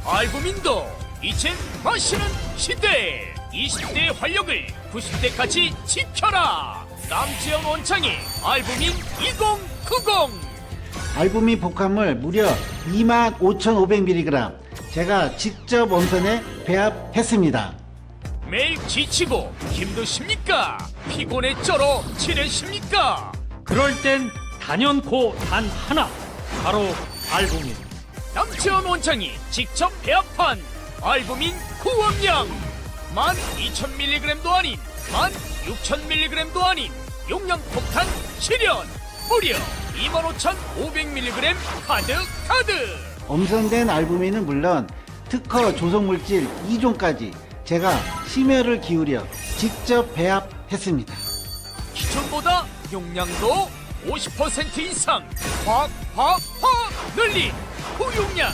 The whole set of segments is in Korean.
알부민도 이젠 마시는 시대. 20대의 활력을 90대까지 지켜라. 남지영 원창의 알부민 2090. 알부민 복합물 무려 25,500mg 제가 직접 원산에 배합했습니다. 매일 지치고 힘드십니까? 피곤에 쩔어 지내십니까? 그럴 땐 단연코 단 하나, 바로 알부민. 남지원 원장이 직접 배합한 알부민 구원량 12,000mg도 아닌 16,000mg도 아닌 용량 폭탄 실현 무려 25,500mg 가득. 엄선된 알부민은 물론 특허 조성물질 2종까지 제가 심혈을 기울여 직접 배합했습니다. 기존보다 용량도 50% 이상 확 늘린 고용량.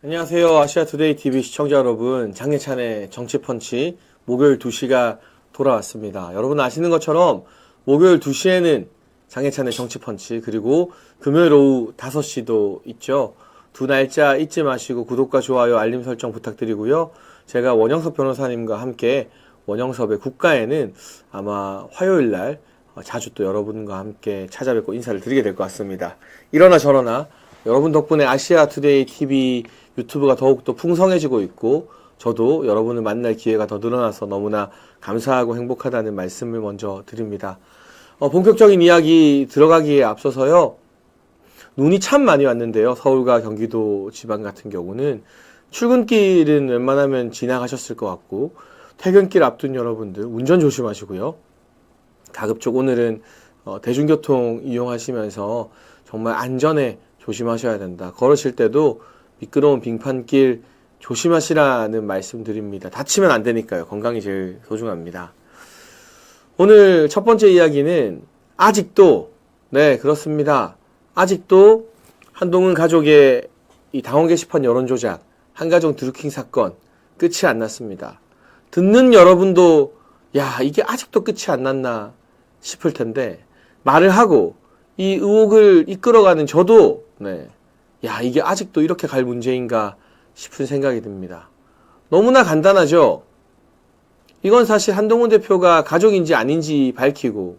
안녕하세요. 아시아투데이 TV 시청자 여러분, 장예찬의 정치펀치 목요일 2시가 돌아왔습니다. 여러분 아시는 것처럼 목요일 2시에는 장예찬의 정치펀치, 그리고 금요일 오후 5시도 있죠. 두 날짜 잊지 마시고 구독과 좋아요, 알림 설정 부탁드리고요. 제가 원영섭 변호사님과 함께 원영섭의 국가에는 아마 화요일날 자주 또 여러분과 함께 찾아뵙고 인사를 드리게 될 것 같습니다. 이러나 저러나 여러분 덕분에 아시아투데이 TV 유튜브가 더욱더 풍성해지고 있고, 저도 여러분을 만날 기회가 더 늘어나서 너무나 감사하고 행복하다는 말씀을 먼저 드립니다. 본격적인 이야기 들어가기에 앞서서요, 눈이 참 많이 왔는데요. 서울과 경기도 지방 같은 경우는 출근길은 웬만하면 지나가셨을 것 같고, 퇴근길 앞둔 여러분들 운전 조심하시고요. 가급적 오늘은 대중교통 이용하시면서 정말 안전에 조심하셔야 된다. 걸으실 때도 미끄러운 빙판길 조심하시라는 말씀드립니다. 다치면 안 되니까요. 건강이 제일 소중합니다. 오늘 첫 번째 이야기는 아직도, 네, 그렇습니다. 아직도 한동훈 가족의 이 당원 게시판 여론조작, 한가정 드루킹 사건 끝이 안 났습니다. 듣는 여러분도 야, 이게 아직도 끝이 안 났나 싶을 텐데, 말을 하고 이 의혹을 이끌어가는 저도 네, 야, 이게 아직도 이렇게 갈 문제인가 싶은 생각이 듭니다. 너무나 간단하죠. 이건 사실 한동훈 대표가 가족인지 아닌지 밝히고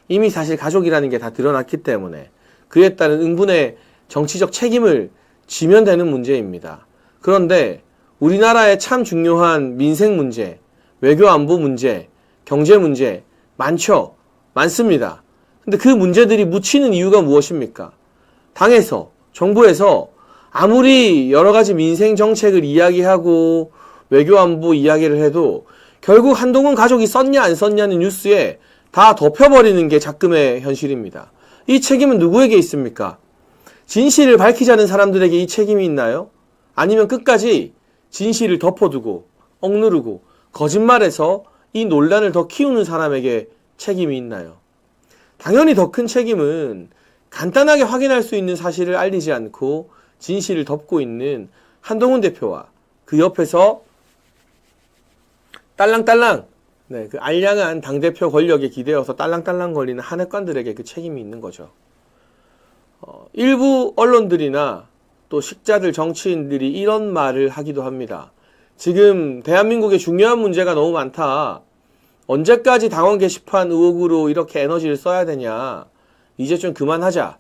이미 사실 가족이라는 게 다 드러났기 때문에 그에 따른 응분의 정치적 책임을 지면 되는 문제입니다. 그런데 우리나라의 참 중요한 민생 문제, 외교 안보 문제, 경제 문제 많죠. 많습니다. 근데 그 문제들이 묻히는 이유가 무엇입니까? 당에서, 정부에서 아무리 여러 가지 민생 정책을 이야기하고 외교 안보 이야기를 해도 결국 한동훈 가족이 썼냐 안 썼냐는 뉴스에 다 덮여버리는 게 작금의 현실입니다. 이 책임은 누구에게 있습니까? 진실을 밝히자는 사람들에게 이 책임이 있나요? 아니면 끝까지 진실을 덮어두고 억누르고 거짓말해서 이 논란을 더 키우는 사람에게 책임이 있나요? 당연히 더 큰 책임은 간단하게 확인할 수 있는 사실을 알리지 않고 진실을 덮고 있는 한동훈 대표와 그 옆에서 딸랑딸랑, 네, 그 알량한 당대표 권력에 기대어서 딸랑딸랑 거리는 한핵관들에게 그 책임이 있는 거죠. 일부 언론들이나 또 식자들 정치인들이 이런 말을 하기도 합니다. 지금 대한민국에 중요한 문제가 너무 많다. 언제까지 당원 게시판 의혹으로 이렇게 에너지를 써야 되냐. 이제 좀 그만하자.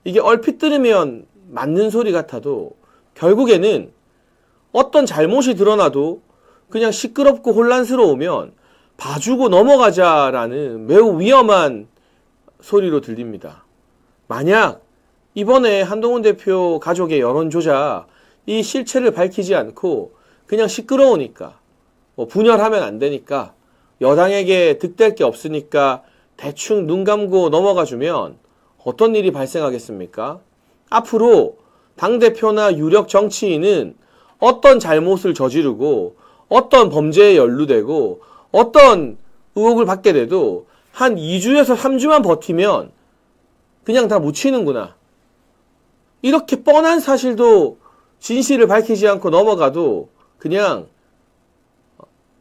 이게 얼핏 들으면 맞는 소리 같아도 결국에는 어떤 잘못이 드러나도 그냥 시끄럽고 혼란스러우면 봐주고 넘어가자라는 매우 위험한 소리로 들립니다. 만약 이번에 한동훈 대표 가족의 여론조작 이 실체를 밝히지 않고 그냥 시끄러우니까 분열하면 안 되니까 여당에게 득될 게 없으니까 대충 눈 감고 넘어가 주면 어떤 일이 발생하겠습니까? 앞으로 당대표나 유력 정치인은 어떤 잘못을 저지르고 어떤 범죄에 연루되고 어떤 의혹을 받게 돼도 한 2주에서 3주만 버티면 그냥 다 묻히는구나. 이렇게 뻔한 사실도 진실을 밝히지 않고 넘어가도 그냥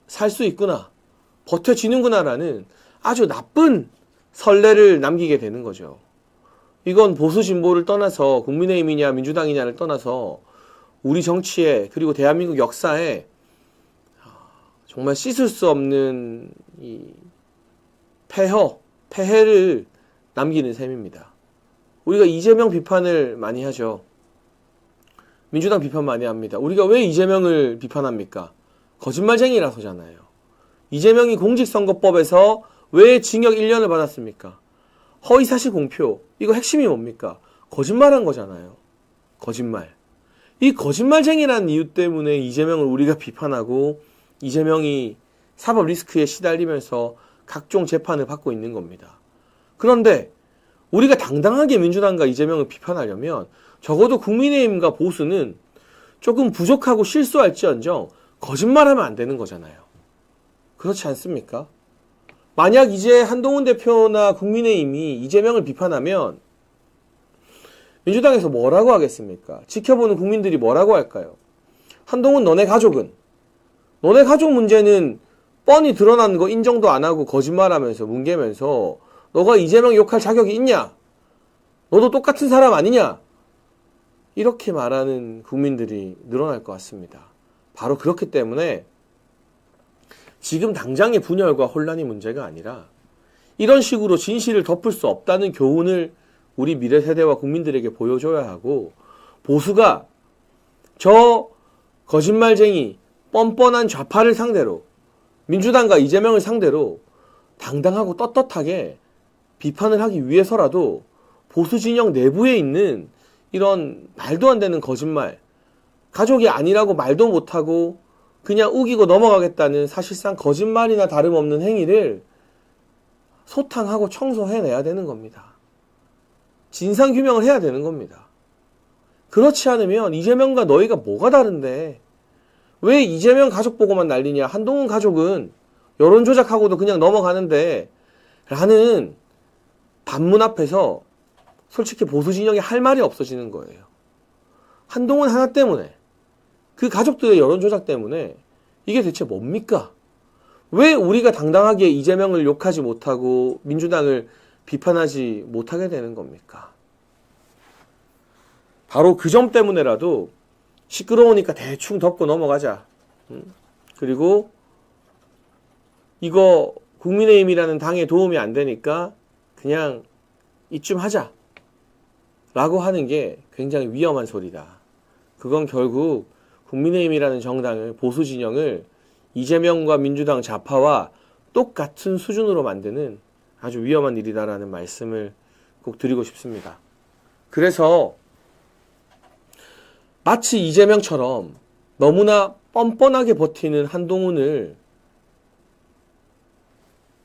살 수 있구나, 버텨지는구나라는 아주 나쁜 선례를 남기게 되는 거죠. 이건 보수 진보를 떠나서 국민의힘이냐 민주당이냐를 떠나서 우리 정치에, 그리고 대한민국 역사에 정말 씻을 수 없는 이 폐해를 남기는 셈입니다. 우리가 이재명 비판을 많이 하죠. 민주당 비판 많이 합니다. 우리가 왜 이재명을 비판합니까? 거짓말쟁이라서잖아요. 이재명이 공직선거법에서 왜 징역 1년을 받았습니까? 허위사실 공표. 이거 핵심이 뭡니까? 거짓말한 거잖아요. 거짓말. 이 거짓말쟁이라는 이유 때문에 이재명을 우리가 비판하고 이재명이 사법 리스크에 시달리면서 각종 재판을 받고 있는 겁니다. 그런데 우리가 당당하게 민주당과 이재명을 비판하려면 적어도 국민의힘과 보수는 조금 부족하고 실수할지언정 거짓말하면 안 되는 거잖아요. 그렇지 않습니까? 만약 이제 한동훈 대표나 국민의힘이 이재명을 비판하면 민주당에서 뭐라고 하겠습니까? 지켜보는 국민들이 뭐라고 할까요? 한동훈 너네 가족은? 너네 가족 문제는 뻔히 드러나는 거 인정도 안 하고 거짓말하면서 뭉개면서 너가 이재명 욕할 자격이 있냐? 너도 똑같은 사람 아니냐? 이렇게 말하는 국민들이 늘어날 것 같습니다. 바로 그렇기 때문에 지금 당장의 분열과 혼란이 문제가 아니라 이런 식으로 진실을 덮을 수 없다는 교훈을 우리 미래 세대와 국민들에게 보여줘야 하고, 보수가 저 거짓말쟁이 뻔뻔한 좌파를 상대로, 민주당과 이재명을 상대로 당당하고 떳떳하게 비판을 하기 위해서라도 보수 진영 내부에 있는 이런 말도 안 되는 거짓말, 가족이 아니라고 말도 못하고 그냥 우기고 넘어가겠다는 사실상 거짓말이나 다름없는 행위를 소탕하고 청소해내야 되는 겁니다. 진상규명을 해야 되는 겁니다. 그렇지 않으면 이재명과 너희가 뭐가 다른데, 왜 이재명 가족 보고만 난리냐, 한동훈 가족은 여론조작하고도 그냥 넘어가는데 라는 반문 앞에서 솔직히 보수 진영이 할 말이 없어지는 거예요. 한동훈 하나 때문에, 그 가족들의 여론조작 때문에 이게 대체 뭡니까? 왜 우리가 당당하게 이재명을 욕하지 못하고 민주당을 비판하지 못하게 되는 겁니까? 바로 그 점 때문에라도 시끄러우니까 대충 덮고 넘어가자. 그리고 이거 국민의힘이라는 당에 도움이 안 되니까 그냥 이쯤 하자 라고 하는 게 굉장히 위험한 소리다. 그건 결국 국민의힘이라는 정당을, 보수 진영을 이재명과 민주당 좌파와 똑같은 수준으로 만드는 아주 위험한 일이다라는 말씀을 꼭 드리고 싶습니다. 그래서 마치 이재명처럼 너무나 뻔뻔하게 버티는 한동훈을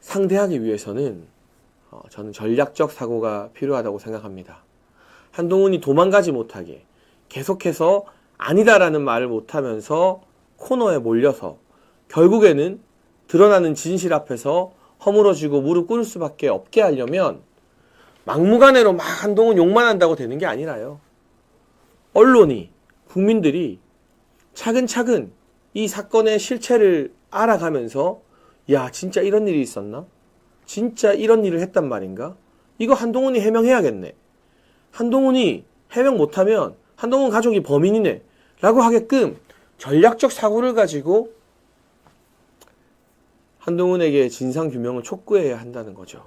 상대하기 위해서는 저는 전략적 사고가 필요하다고 생각합니다. 한동훈이 도망가지 못하게 계속해서 아니다라는 말을 못하면서 코너에 몰려서 결국에는 드러나는 진실 앞에서 허물어지고 무릎 꿇을 수밖에 없게 하려면 막무가내로 막 한동훈 욕만 한다고 되는 게 아니라요. 언론이, 국민들이 차근차근 이 사건의 실체를 알아가면서 야, 진짜 이런 일이 있었나? 진짜 이런 일을 했단 말인가? 이거 한동훈이 해명해야겠네. 한동훈이 해명 못하면 한동훈 가족이 범인이네 라고 하게끔 전략적 사고를 가지고 한동훈에게 진상규명을 촉구해야 한다는 거죠.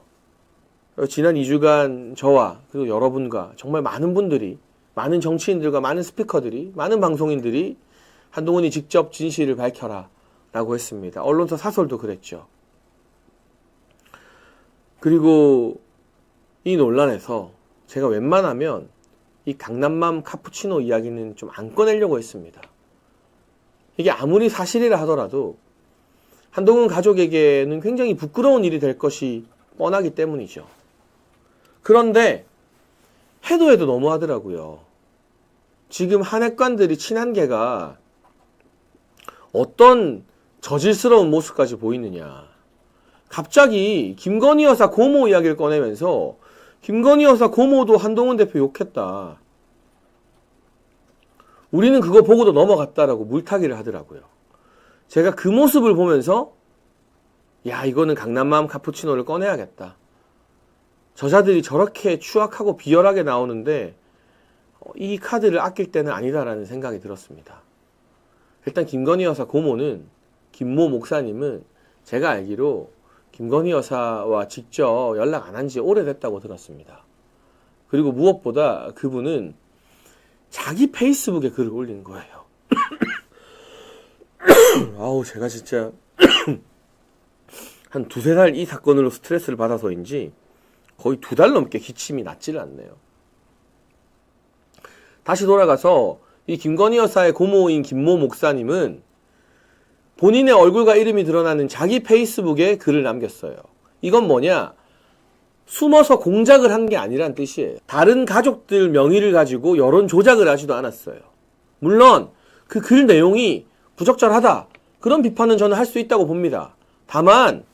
지난 2주간 저와 그리고 여러분과 정말 많은 분들이, 많은 정치인들과 많은 스피커들이, 많은 방송인들이 한동훈이 직접 진실을 밝혀라 라고 했습니다. 언론사 사설도 그랬죠. 그리고 이 논란에서 제가 웬만하면 이 강남맘 카푸치노 이야기는 좀 안 꺼내려고 했습니다. 이게 아무리 사실이라 하더라도 한동훈 가족에게는 굉장히 부끄러운 일이 될 것이 뻔하기 때문이죠. 그런데 해도 너무하더라고요. 지금 한핵관들이 친한계가 어떤 저질스러운 모습까지 보이느냐. 갑자기 김건희 여사 고모 이야기를 꺼내면서 김건희 여사 고모도 한동훈 대표 욕했다. 우리는 그거 보고도 넘어갔다라고 물타기를 하더라고요. 제가 그 모습을 보면서 야, 이거는 강남맘 카푸치노를 꺼내야겠다. 저자들이 저렇게 추악하고 비열하게 나오는데 이 카드를 아낄 때는 아니다라는 생각이 들었습니다. 일단 김건희 여사 고모는, 김모 목사님은 제가 알기로 김건희 여사와 직접 연락 안 한 지 오래됐다고 들었습니다. 그리고 무엇보다 그분은 자기 페이스북에 글을 올린 거예요. 아우, 제가 진짜 한 두세 달 이 사건으로 스트레스를 받아서인지 거의 2달 넘게 기침이 낫지를 않네요. 다시 돌아가서 이 김건희 여사의 고모인 김모 목사님은 본인의 얼굴과 이름이 드러나는 자기 페이스북에 글을 남겼어요. 이건 뭐냐? 숨어서 공작을 한 게 아니란 뜻이에요. 다른 가족들 명의를 가지고 여론 조작을 하지도 않았어요. 물론 그 글 내용이 부적절하다, 그런 비판은 저는 할 수 있다고 봅니다. 다만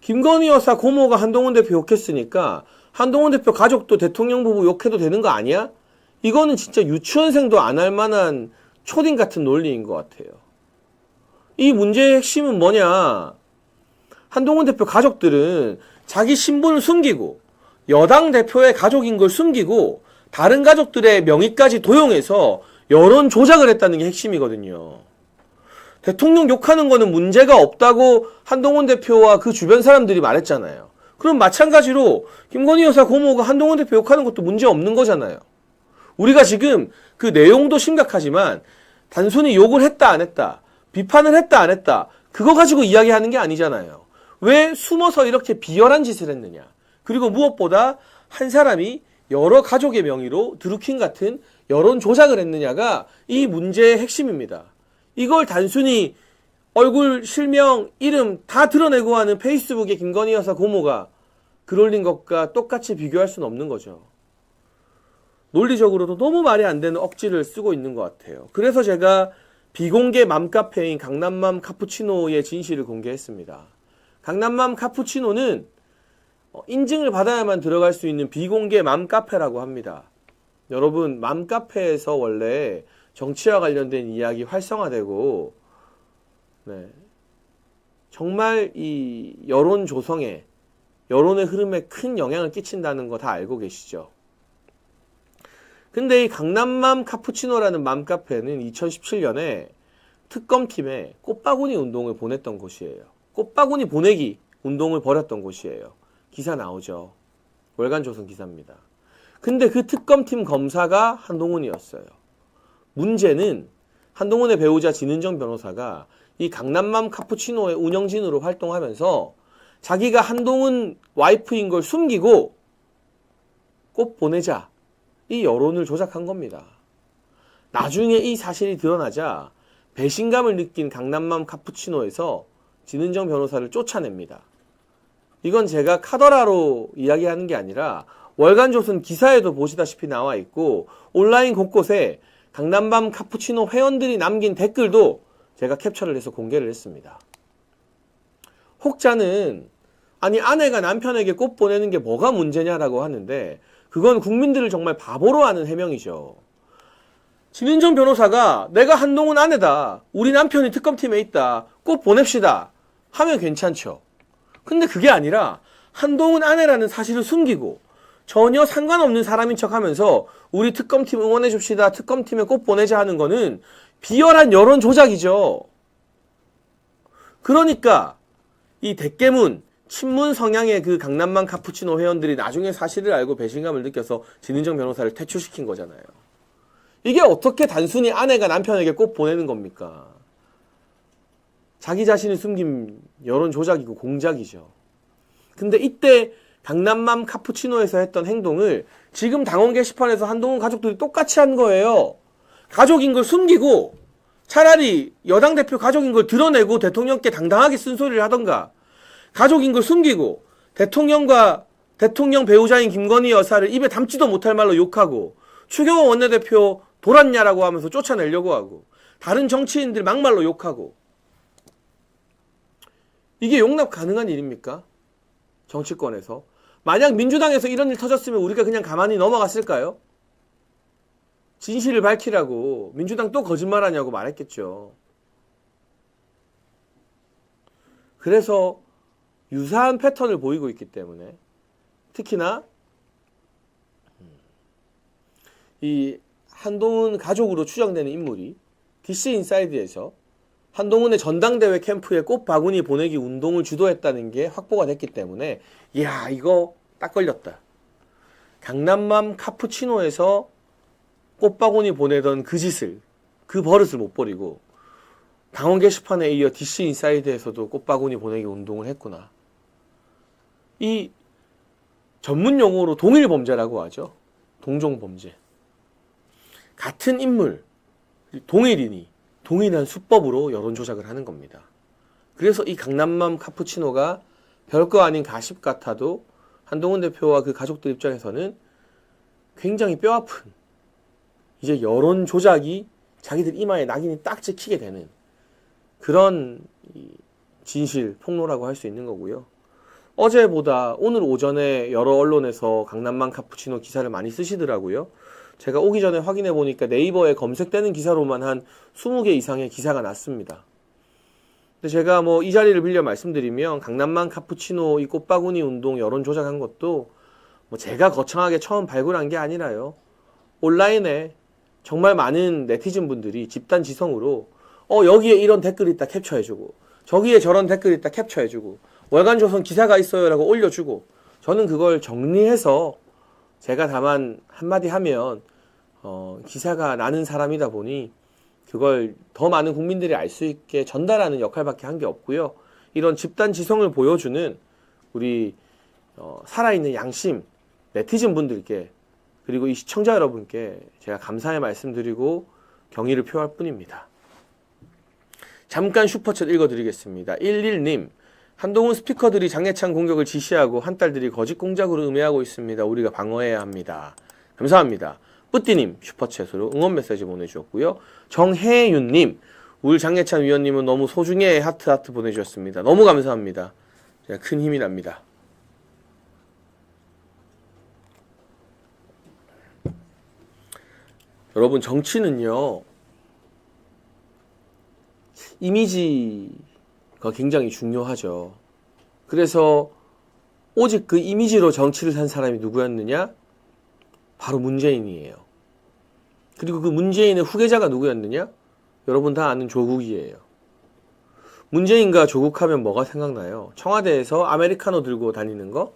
김건희 여사 고모가 한동훈 대표 욕했으니까 한동훈 대표 가족도 대통령 부부 욕해도 되는 거 아니야? 이거는 진짜 유치원생도 안 할 만한 초딩 같은 논리인 것 같아요. 이 문제의 핵심은 뭐냐? 한동훈 대표 가족들은 자기 신분을 숨기고 여당 대표의 가족인 걸 숨기고 다른 가족들의 명의까지 도용해서 여론 조작을 했다는 게 핵심이거든요. 대통령 욕하는 거는 문제가 없다고 한동훈 대표와 그 주변 사람들이 말했잖아요. 그럼 마찬가지로 김건희 여사 고모가 한동훈 대표 욕하는 것도 문제 없는 거잖아요. 우리가 지금 그 내용도 심각하지만 단순히 욕을 했다 안 했다, 비판을 했다 안 했다, 그거 가지고 이야기하는 게 아니잖아요. 왜 숨어서 이렇게 비열한 짓을 했느냐. 그리고 무엇보다 한 사람이 여러 가족의 명의로 드루킹 같은 여론 조작을 했느냐가 이 문제의 핵심입니다. 이걸 단순히 얼굴, 실명, 이름 다 드러내고 하는 페이스북에 김건희 여사 고모가 글 올린 것과 똑같이 비교할 수는 없는 거죠. 논리적으로도 너무 말이 안 되는 억지를 쓰고 있는 것 같아요. 그래서 제가 비공개 맘카페인 강남맘 카푸치노의 진실을 공개했습니다. 강남맘 카푸치노는 인증을 받아야만 들어갈 수 있는 비공개 맘카페라고 합니다. 여러분, 맘카페에서 원래 정치와 관련된 이야기 활성화되고, 네, 정말 이 여론 조성에, 여론의 흐름에 큰 영향을 끼친다는 거 다 알고 계시죠? 근데 이 강남맘 카푸치노라는 맘카페는 2017년에 특검팀에 꽃바구니 운동을 보냈던 곳이에요. 꽃바구니 보내기 운동을 벌였던 곳이에요. 기사 나오죠. 월간조선 기사입니다. 근데 그 특검팀 검사가 한동훈이었어요. 문제는 한동훈의 배우자 진은정 변호사가 이 강남맘 카푸치노의 운영진으로 활동하면서 자기가 한동훈 와이프인 걸 숨기고 꽃 보내자, 이 여론을 조작한 겁니다. 나중에 이 사실이 드러나자 배신감을 느낀 강남맘 카푸치노에서 진은정 변호사를 쫓아냅니다. 이건 제가 카더라로 이야기하는 게 아니라 월간조선 기사에도 보시다시피 나와 있고 온라인 곳곳에 강남맘 카푸치노 회원들이 남긴 댓글도 제가 캡처를 해서 공개를 했습니다. 혹자는 아니 아내가 남편에게 꽃 보내는 게 뭐가 문제냐라고 하는데 그건 국민들을 정말 바보로 하는 해명이죠. 진은정 변호사가 내가 한동훈 아내다, 우리 남편이 특검팀에 있다, 꽃 보냅시다 하면 괜찮죠. 근데 그게 아니라 한동훈 아내라는 사실을 숨기고 전혀 상관없는 사람인 척하면서 우리 특검팀 응원해 줍시다, 특검팀에 꽃 보내자 하는 거는 비열한 여론 조작이죠. 그러니까 이 대깨문 친문 성향의 그 강남맘 카푸치노 회원들이 나중에 사실을 알고 배신감을 느껴서 진은정 변호사를 퇴출시킨 거잖아요. 이게 어떻게 단순히 아내가 남편에게 꽃 보내는 겁니까? 자기 자신을 숨긴 여론 조작이고 공작이죠. 근데 이때 강남맘 카푸치노에서 했던 행동을 지금 당원 게시판에서 한동훈 가족들이 똑같이 한 거예요. 가족인 걸 숨기고 차라리 여당 대표 가족인 걸 드러내고 대통령께 당당하게 쓴소리를 하던가, 가족인 걸 숨기고 대통령과 대통령 배우자인 김건희 여사를 입에 담지도 못할 말로 욕하고 추경호 원내대표 돌았냐라고 하면서 쫓아내려고 하고 다른 정치인들 막말로 욕하고, 이게 용납 가능한 일입니까? 정치권에서. 만약 민주당에서 이런 일 터졌으면 우리가 그냥 가만히 넘어갔을까요? 진실을 밝히라고 민주당 또 거짓말하냐고 말했겠죠. 그래서 유사한 패턴을 보이고 있기 때문에 특히나 이 한동훈 가족으로 추정되는 인물이 DC 인사이드에서 한동훈의 전당대회 캠프에 꽃바구니 보내기 운동을 주도했다는 게 확보가 됐기 때문에 이야 이거 딱 걸렸다. 강남맘 카푸치노에서 꽃바구니 보내던 그 짓을 그 버릇을 못 버리고 당원 게시판에 이어 DC 인사이드에서도 꽃바구니 보내기 운동을 했구나. 이 전문 용어로 동일 범죄라고 하죠. 동종 범죄. 같은 인물, 동일인이 동일한 수법으로 여론 조작을 하는 겁니다. 그래서 이 강남맘 카푸치노가 별거 아닌 가십 같아도 한동훈 대표와 그 가족들 입장에서는 굉장히 뼈아픈 이제 여론 조작이 자기들 이마에 낙인이 딱 찍히게 되는 그런 진실 폭로라고 할 수 있는 거고요. 어제보다 오늘 오전에 여러 언론에서 강남맘 카푸치노 기사를 많이 쓰시더라고요. 제가 오기 전에 확인해 보니까 네이버에 검색되는 기사로만 한 20개 이상의 기사가 났습니다. 근데 제가 뭐 이 자리를 빌려 말씀드리면 강남맘 카푸치노 이 꽃바구니 운동 여론 조작한 것도 뭐 제가 거창하게 처음 발굴한 게 아니라요. 온라인에 정말 많은 네티즌 분들이 집단 지성으로 여기에 이런 댓글 있다 캡처해주고 저기에 저런 댓글 있다 캡처해주고 월간조선 기사가 있어요 라고 올려주고 저는 그걸 정리해서 제가 다만 한마디 하면 기사가 나는 사람이다 보니 그걸 더 많은 국민들이 알 수 있게 전달하는 역할밖에 한 게 없고요. 이런 집단 지성을 보여주는 우리 살아있는 양심 네티즌 분들께 그리고 이 시청자 여러분께 제가 감사의 말씀드리고 경의를 표할 뿐입니다. 잠깐 슈퍼챗 읽어드리겠습니다. 11님 한동훈 스피커들이 장해찬 공격을 지시하고 한딸들이 거짓 공작으로 음해하고 있습니다. 우리가 방어해야 합니다. 감사합니다. 뿌띠님 슈퍼챗으로 응원 메시지 보내주셨고요. 정혜윤님 울 장해찬 위원님은 너무 소중해 하트 보내주셨습니다. 너무 감사합니다. 제가 큰 힘이 납니다. 여러분 정치는요 이미지가 굉장히 중요하죠. 그래서 오직 그 이미지로 정치를 산 사람이 누구였느냐? 바로 문재인이에요. 그리고 그 문재인의 후계자가 누구였느냐? 여러분 다 아는 조국이에요. 문재인과 조국하면 뭐가 생각나요? 청와대에서 아메리카노 들고 다니는 거?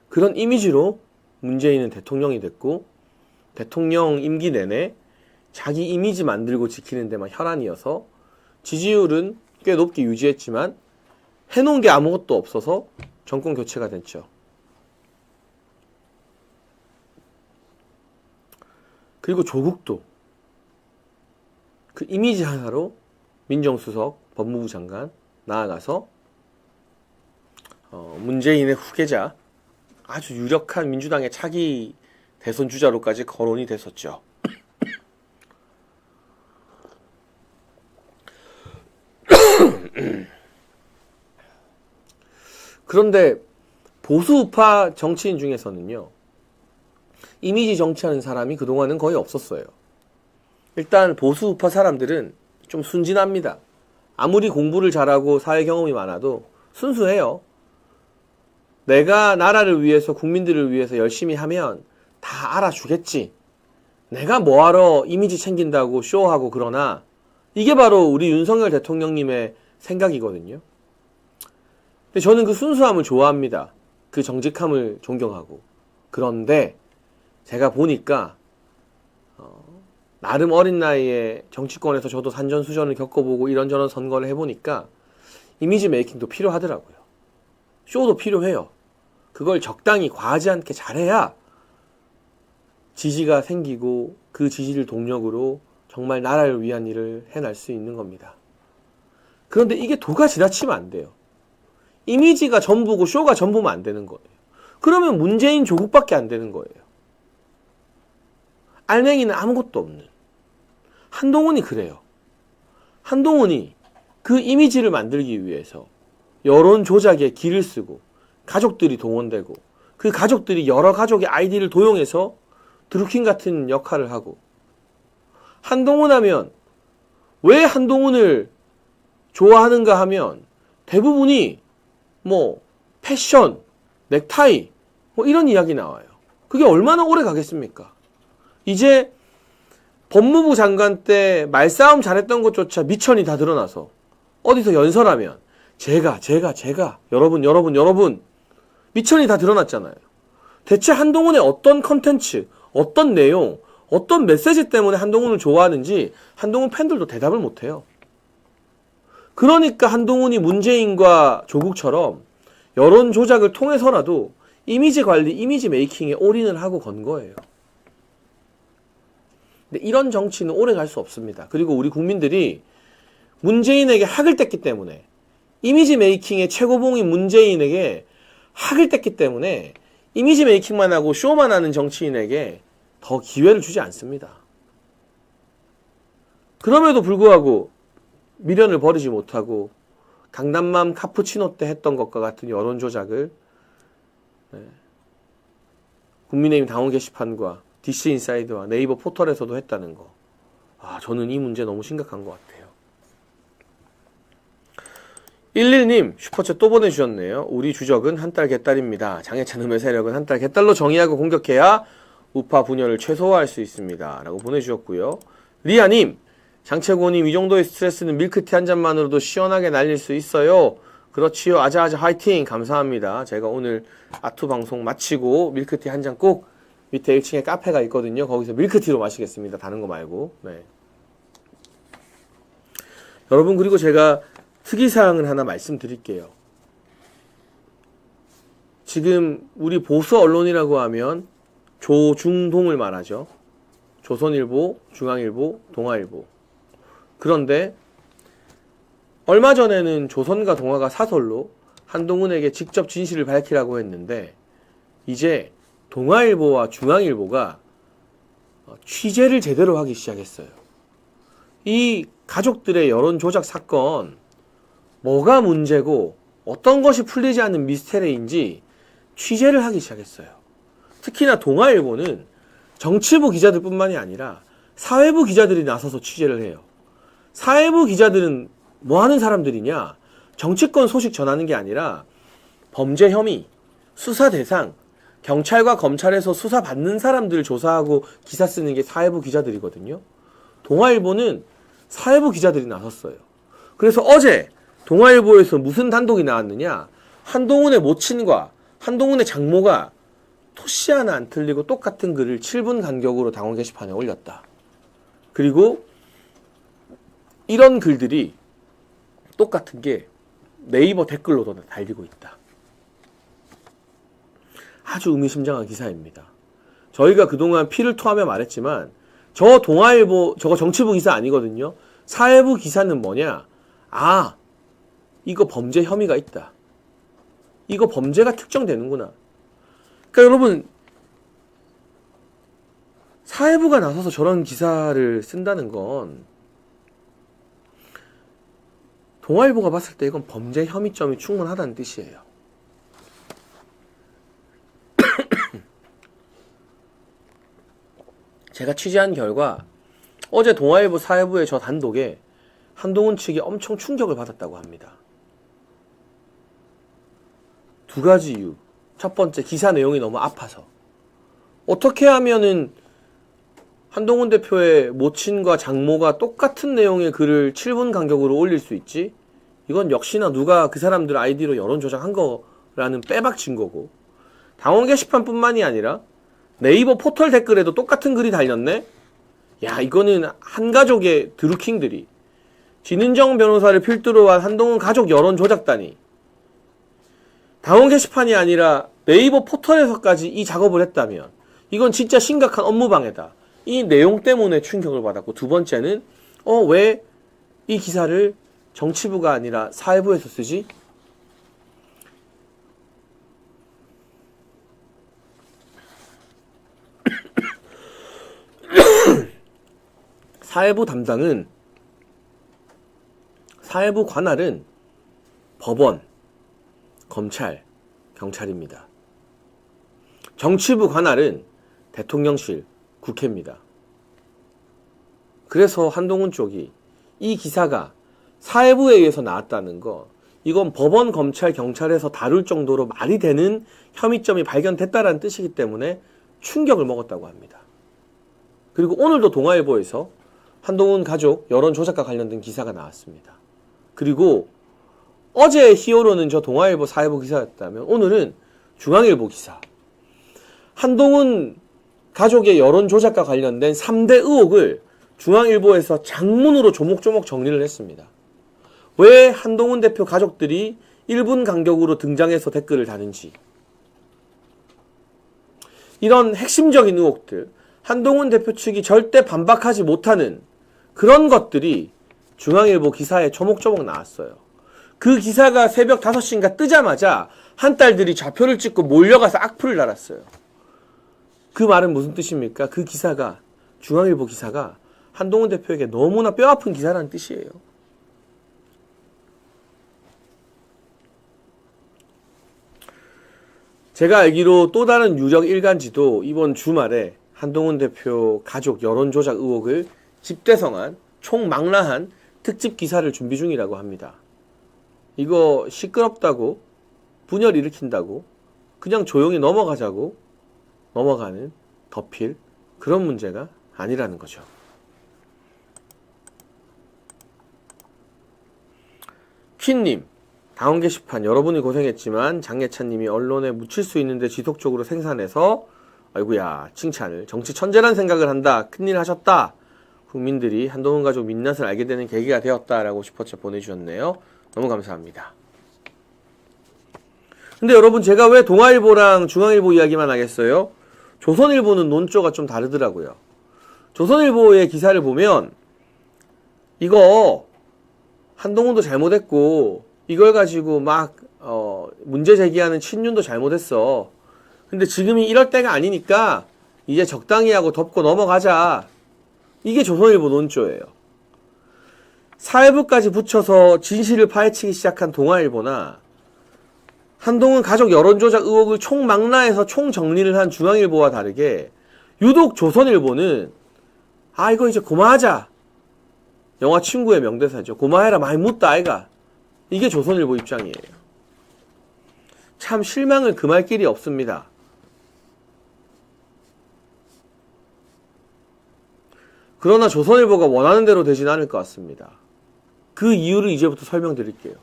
그런 이미지로 문재인은 대통령이 됐고 대통령 임기 내내 자기 이미지 만들고 지키는 데만 혈안이어서 지지율은 꽤 높게 유지했지만 해놓은 게 아무것도 없어서 정권 교체가 됐죠. 그리고 조국도 그 이미지 하나로 민정수석, 법무부 장관 나아가서 문재인의 후계자 아주 유력한 민주당의 차기 대선 주자로까지 거론이 됐었죠. 그런데 보수우파 정치인 중에서는요 이미지 정치하는 사람이 그동안은 거의 없었어요. 일단 보수우파 사람들은 좀 순진합니다. 아무리 공부를 잘하고 사회 경험이 많아도 순수해요. 내가 나라를 위해서 국민들을 위해서 열심히 하면 다 알아주겠지. 내가 뭐하러 이미지 챙긴다고 쇼하고 그러나 이게 바로 우리 윤석열 대통령님의 생각이거든요. 근데 저는 그 순수함을 좋아합니다. 그 정직함을 존경하고. 그런데 제가 보니까 나름 어린 나이에 정치권에서 저도 산전수전을 겪어보고 이런저런 선거를 해보니까 이미지 메이킹도 필요하더라고요. 쇼도 필요해요. 그걸 적당히 과하지 않게 잘해야 지지가 생기고 그 지지를 동력으로 정말 나라를 위한 일을 해낼 수 있는 겁니다. 그런데 이게 도가 지나치면 안 돼요. 이미지가 전부고 쇼가 전부면 안 되는 거예요. 그러면 문재인 조국밖에 안 되는 거예요. 알맹이는 아무것도 없는. 한동훈이 그래요. 한동훈이 그 이미지를 만들기 위해서 여론 조작에 기를 쓰고 가족들이 동원되고 그 가족들이 여러 가족의 아이디를 도용해서 드루킹 같은 역할을 하고, 한동훈 하면 왜 한동훈을 좋아하는가 하면 대부분이 뭐 패션, 넥타이 뭐 이런 이야기 나와요. 그게 얼마나 오래 가겠습니까? 이제 법무부 장관 때 말싸움 잘했던 것조차 미천이 다 드러나서 어디서 연설하면 제가 여러분 미천이 다 드러났잖아요. 대체 한동훈의 어떤 컨텐츠, 어떤 내용, 어떤 메시지 때문에 한동훈을 좋아하는지 한동훈 팬들도 대답을 못해요. 그러니까 한동훈이 문재인과 조국처럼 여론 조작을 통해서라도 이미지 관리, 이미지 메이킹에 올인을 하고 건 거예요. 근데 이런 정치는 오래 갈 수 없습니다. 그리고 우리 국민들이 문재인에게 학을 뗐기 때문에, 이미지 메이킹의 최고봉인 문재인에게 학을 뗐기 때문에 이미지 메이킹만 하고 쇼만 하는 정치인에게 더 기회를 주지 않습니다. 그럼에도 불구하고 미련을 버리지 못하고 강남맘 카푸치노 때 했던 것과 같은 여론 조작을 국민의힘 당원 게시판과 DC 인사이드와 네이버 포털에서도 했다는 거. 저는 이 문제 너무 심각한 것 같아요. 11님 슈퍼챗 또 보내주셨네요. 우리 주적은 한 달 개딸입니다. 장해찬 음의 세력은 한 달 개딸로 정의하고 공격해야 우파 분열을 최소화할 수 있습니다. 라고 보내주셨고요. 리아님, 장채고님, 이 정도의 스트레스는 밀크티 한 잔만으로도 시원하게 날릴 수 있어요. 그렇지요. 아자아자 화이팅. 감사합니다. 제가 오늘 아투 방송 마치고 밀크티 한 잔 꼭 밑에 1층에 카페가 있거든요. 거기서 밀크티로 마시겠습니다. 다른 거 말고. 네. 여러분, 그리고 제가 특이사항을 하나 말씀드릴게요. 지금 우리 보수 언론이라고 하면 조중동을 말하죠. 조선일보, 중앙일보, 동아일보. 그런데 얼마 전에는 조선과 동아가 사설로 한동훈에게 직접 진실을 밝히라고 했는데, 이제 동아일보와 중앙일보가 취재를 제대로 하기 시작했어요. 이 가족들의 여론 조작 사건, 뭐가 문제고 어떤 것이 풀리지 않는 미스테리인지 취재를 하기 시작했어요. 특히나 동아일보는 정치부 기자들뿐만이 아니라 사회부 기자들이 나서서 취재를 해요. 사회부 기자들은 뭐 하는 사람들이냐? 정치권 소식 전하는 게 아니라 범죄 혐의, 수사 대상, 경찰과 검찰에서 수사받는 사람들 조사하고 기사 쓰는 게 사회부 기자들이거든요. 동아일보는 사회부 기자들이 나섰어요. 그래서 어제 동아일보에서 무슨 단독이 나왔느냐? 한동훈의 모친과 한동훈의 장모가 토시 하나 안 틀리고 똑같은 글을 7분 간격으로 당원 게시판에 올렸다. 그리고 이런 글들이 똑같은 게 네이버 댓글로도 달리고 있다. 아주 의미심장한 기사입니다. 저희가 그동안 피를 토하며 말했지만 저 동아일보 저거 정치부 기사 아니거든요. 사회부 기사는 뭐냐? 이거 범죄 혐의가 있다. 이거 범죄가 특정되는구나. 그러니까 여러분, 사회부가 나서서 저런 기사를 쓴다는 건 동아일보가 봤을 때 이건 범죄 혐의점이 충분하다는 뜻이에요. 제가 취재한 결과 어제 동아일보 사회부의 저 단독에 한동훈 측이 엄청 충격을 받았다고 합니다. 두 가지 이유. 첫 번째, 기사 내용이 너무 아파서. 어떻게 하면은 한동훈 대표의 모친과 장모가 똑같은 내용의 글을 7분 간격으로 올릴 수 있지? 이건 역시나 누가 그 사람들 아이디로 여론 조작한 거라는 빼박 증거고, 당원 게시판뿐만이 아니라 네이버 포털 댓글에도 똑같은 글이 달렸네? 야, 이거는 한 가족의 드루킹들이, 진은정 변호사를 필두로 한 한동훈 가족 여론 조작단이 당원 게시판이 아니라 네이버 포털에서까지 이 작업을 했다면 이건 진짜 심각한 업무방해다. 이 내용 때문에 충격을 받았고, 두 번째는 왜 이 기사를 정치부가 아니라 사회부에서 쓰지? 사회부 담당은, 사회부 관할은 법원, 검찰, 경찰입니다. 정치부 관할은 대통령실, 국회입니다. 그래서 한동훈 쪽이 이 기사가 사회부에 의해서 나왔다는 거, 이건 법원, 검찰, 경찰에서 다룰 정도로 말이 되는 혐의점이 발견됐다는 뜻이기 때문에 충격을 먹었다고 합니다. 그리고 오늘도 동아일보에서 한동훈 가족 여론 조작과 관련된 기사가 나왔습니다. 그리고 어제 히어로는 저 동아일보 사회부 기사였다면 오늘은 중앙일보 기사. 한동훈 가족의 여론 조작과 관련된 3대 의혹을 중앙일보에서 장문으로 조목조목 정리를 했습니다. 왜 한동훈 대표 가족들이 1분 간격으로 등장해서 댓글을 다는지, 이런 핵심적인 의혹들, 한동훈 대표 측이 절대 반박하지 못하는 그런 것들이 중앙일보 기사에 조목조목 나왔어요. 그 기사가 새벽 5시인가 뜨자마자 한딸들이 좌표를 찍고 몰려가서 악플을 달았어요. 그 말은 무슨 뜻입니까? 그 기사가, 중앙일보 기사가 한동훈 대표에게 너무나 뼈아픈 기사라는 뜻이에요. 제가 알기로 또 다른 유력 일간지도 이번 주말에 한동훈 대표 가족 여론조작 의혹을 집대성한, 총망라한 특집 기사를 준비 중이라고 합니다. 이거 시끄럽다고, 분열 일으킨다고, 그냥 조용히 넘어가자고 넘어가는, 덮일 그런 문제가 아니라는 거죠. 퀸님, 다운 게시판 여러분이 고생했지만 장예찬님이 언론에 묻힐 수 있는데 지속적으로 생산해서 아이고야 칭찬을, 정치 천재란 생각을 한다, 큰일 하셨다, 국민들이 한동훈 가족 민낯을 알게 되는 계기가 되었다라고 슈퍼챗 보내주셨네요. 너무 감사합니다. 근데 여러분, 제가 왜 동아일보랑 중앙일보 이야기만 하겠어요? 조선일보는 논조가 좀 다르더라고요. 조선일보의 기사를 보면 이거 한동훈도 잘못했고 이걸 가지고 막 문제 제기하는 친윤도 잘못했어. 근데 지금이 이럴 때가 아니니까 이제 적당히 하고 덮고 넘어가자. 이게 조선일보 논조예요. 사회부까지 붙여서 진실을 파헤치기 시작한 동아일보나 한동훈 가족 여론조작 의혹을 총망라해서 총정리를 한 중앙일보와 다르게 유독 조선일보는 아 이거 이제 고마하자. 영화 친구의 명대사죠. 고마해라 많이 묻다 아이가. 이게 조선일보 입장이에요. 참 실망을 금할 길이 없습니다. 그러나 조선일보가 원하는 대로 되진 않을 것 같습니다. 그 이유를 이제부터 설명드릴게요.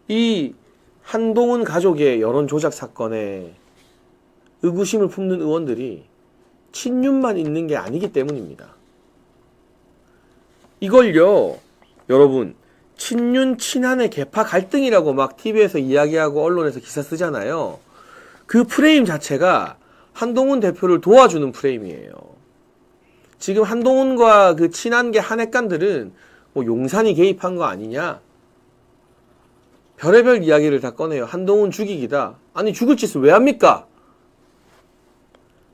이 한동훈 가족의 여론조작 사건에 의구심을 품는 의원들이 친윤만 있는 게 아니기 때문입니다. 이걸요, 여러분, 친윤 친한의 계파 갈등이라고 막 TV에서 이야기하고 언론에서 기사 쓰잖아요. 그 프레임 자체가 한동훈 대표를 도와주는 프레임이에요. 지금 한동훈과 그 친한 게 한핵관들은 뭐 용산이 개입한 거 아니냐? 별의별 이야기를 다 꺼내요. 한동훈 죽이기다. 아니 죽을 짓을 왜 합니까?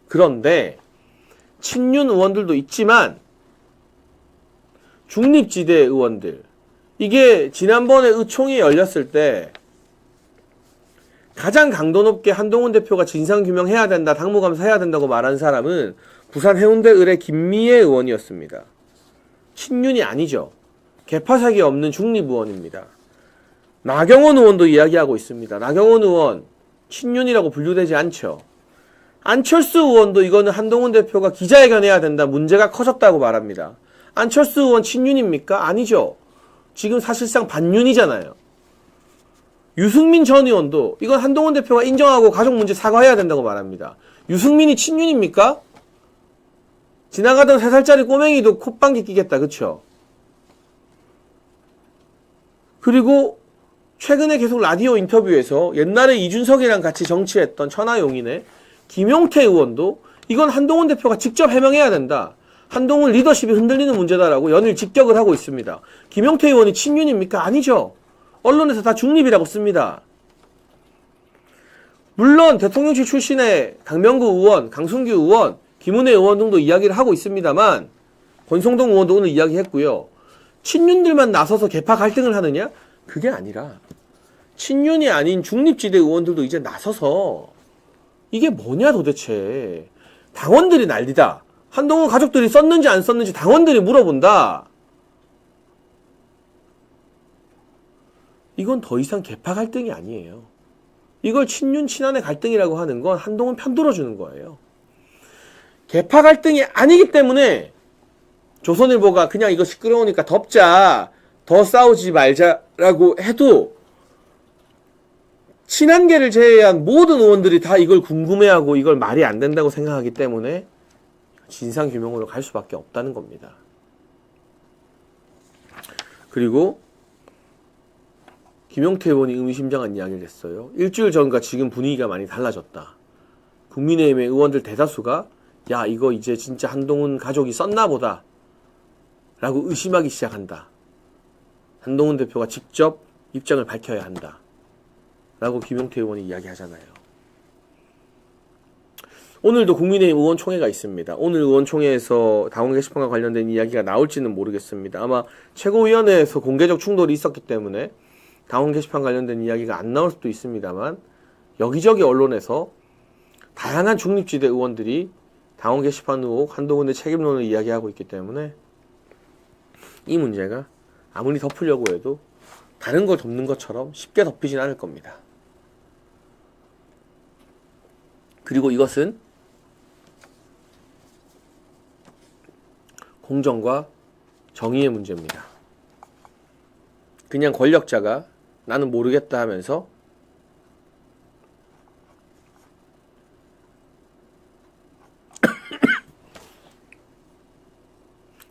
그런데 친윤 의원들도 있지만 중립지대 의원들, 이게 지난번에 의총이 열렸을 때 가장 강도 높게 한동훈 대표가 진상규명해야 된다, 당무감사 해야 된다고 말한 사람은 부산 해운대 을의 김미애 의원이었습니다. 친윤이 아니죠. 개파색이 없는 중립의원입니다. 나경원 의원도 이야기하고 있습니다. 나경원 의원 친윤이라고 분류되지 않죠. 안철수 의원도 이거는 한동훈 대표가 기자회견해야 된다, 문제가 커졌다고 말합니다. 안철수 의원 친윤입니까? 아니죠. 지금 사실상 반윤이잖아요. 유승민 전 의원도 이건 한동훈 대표가 인정하고 가족 문제 사과해야 된다고 말합니다. 유승민이 친윤입니까? 지나가던 3살짜리 꼬맹이도 콧방귀 끼겠다, 그쵸? 그리고 최근에 계속 라디오 인터뷰에서 옛날에 이준석이랑 같이 정치했던 천하용인의 김용태 의원도 이건 한동훈 대표가 직접 해명해야 된다, 한동훈 리더십이 흔들리는 문제다라고 연일 직격을 하고 있습니다. 김용태 의원이 친윤입니까? 아니죠. 언론에서 다 중립이라고 씁니다. 물론 대통령실 출신의 강명구 의원, 강순규 의원, 김은혜 의원 등도 이야기를 하고 있습니다만, 권성동 의원도 오늘 이야기했고요. 친윤들만 나서서 개파 갈등을 하느냐? 그게 아니라 친윤이 아닌 중립지대 의원들도 이제 나서서 이게 뭐냐 도대체. 당원들이 난리다. 한동훈 가족들이 썼는지 안 썼는지 당원들이 물어본다. 이건 더 이상 계파 갈등이 아니에요. 이걸 친윤 친한의 갈등이라고 하는 건 한동훈 편들어주는 거예요. 계파 갈등이 아니기 때문에 조선일보가 그냥 이거 시끄러우니까 덮자, 더 싸우지 말자라고 해도 친한계를 제외한 모든 의원들이 다 이걸 궁금해하고 이걸 말이 안 된다고 생각하기 때문에 진상규명으로 갈 수밖에 없다는 겁니다. 그리고 김용태 의원이 의미심장한 이야기를 했어요. 일주일 전과 지금 분위기가 많이 달라졌다. 국민의힘의 의원들 대다수가 야 이거 이제 진짜 한동훈 가족이 썼나 보다 라고 의심하기 시작한다. 한동훈 대표가 직접 입장을 밝혀야 한다 라고 김용태 의원이 이야기하잖아요. 오늘도 국민의힘 의원총회가 있습니다. 오늘 의원총회에서 당원 게시판과 관련된 이야기가 나올지는 모르겠습니다. 아마 최고위원회에서 공개적 충돌이 있었기 때문에 당원 게시판 관련된 이야기가 안 나올 수도 있습니다만 여기저기 언론에서 다양한 중립지대 의원들이 당원 게시판 의혹, 한동훈의 책임론을 이야기하고 있기 때문에 이 문제가 아무리 덮으려고 해도 다른 걸 덮는 것처럼 쉽게 덮이진 않을 겁니다. 그리고 이것은 공정과 정의의 문제입니다. 그냥 권력자가 나는 모르겠다 하면서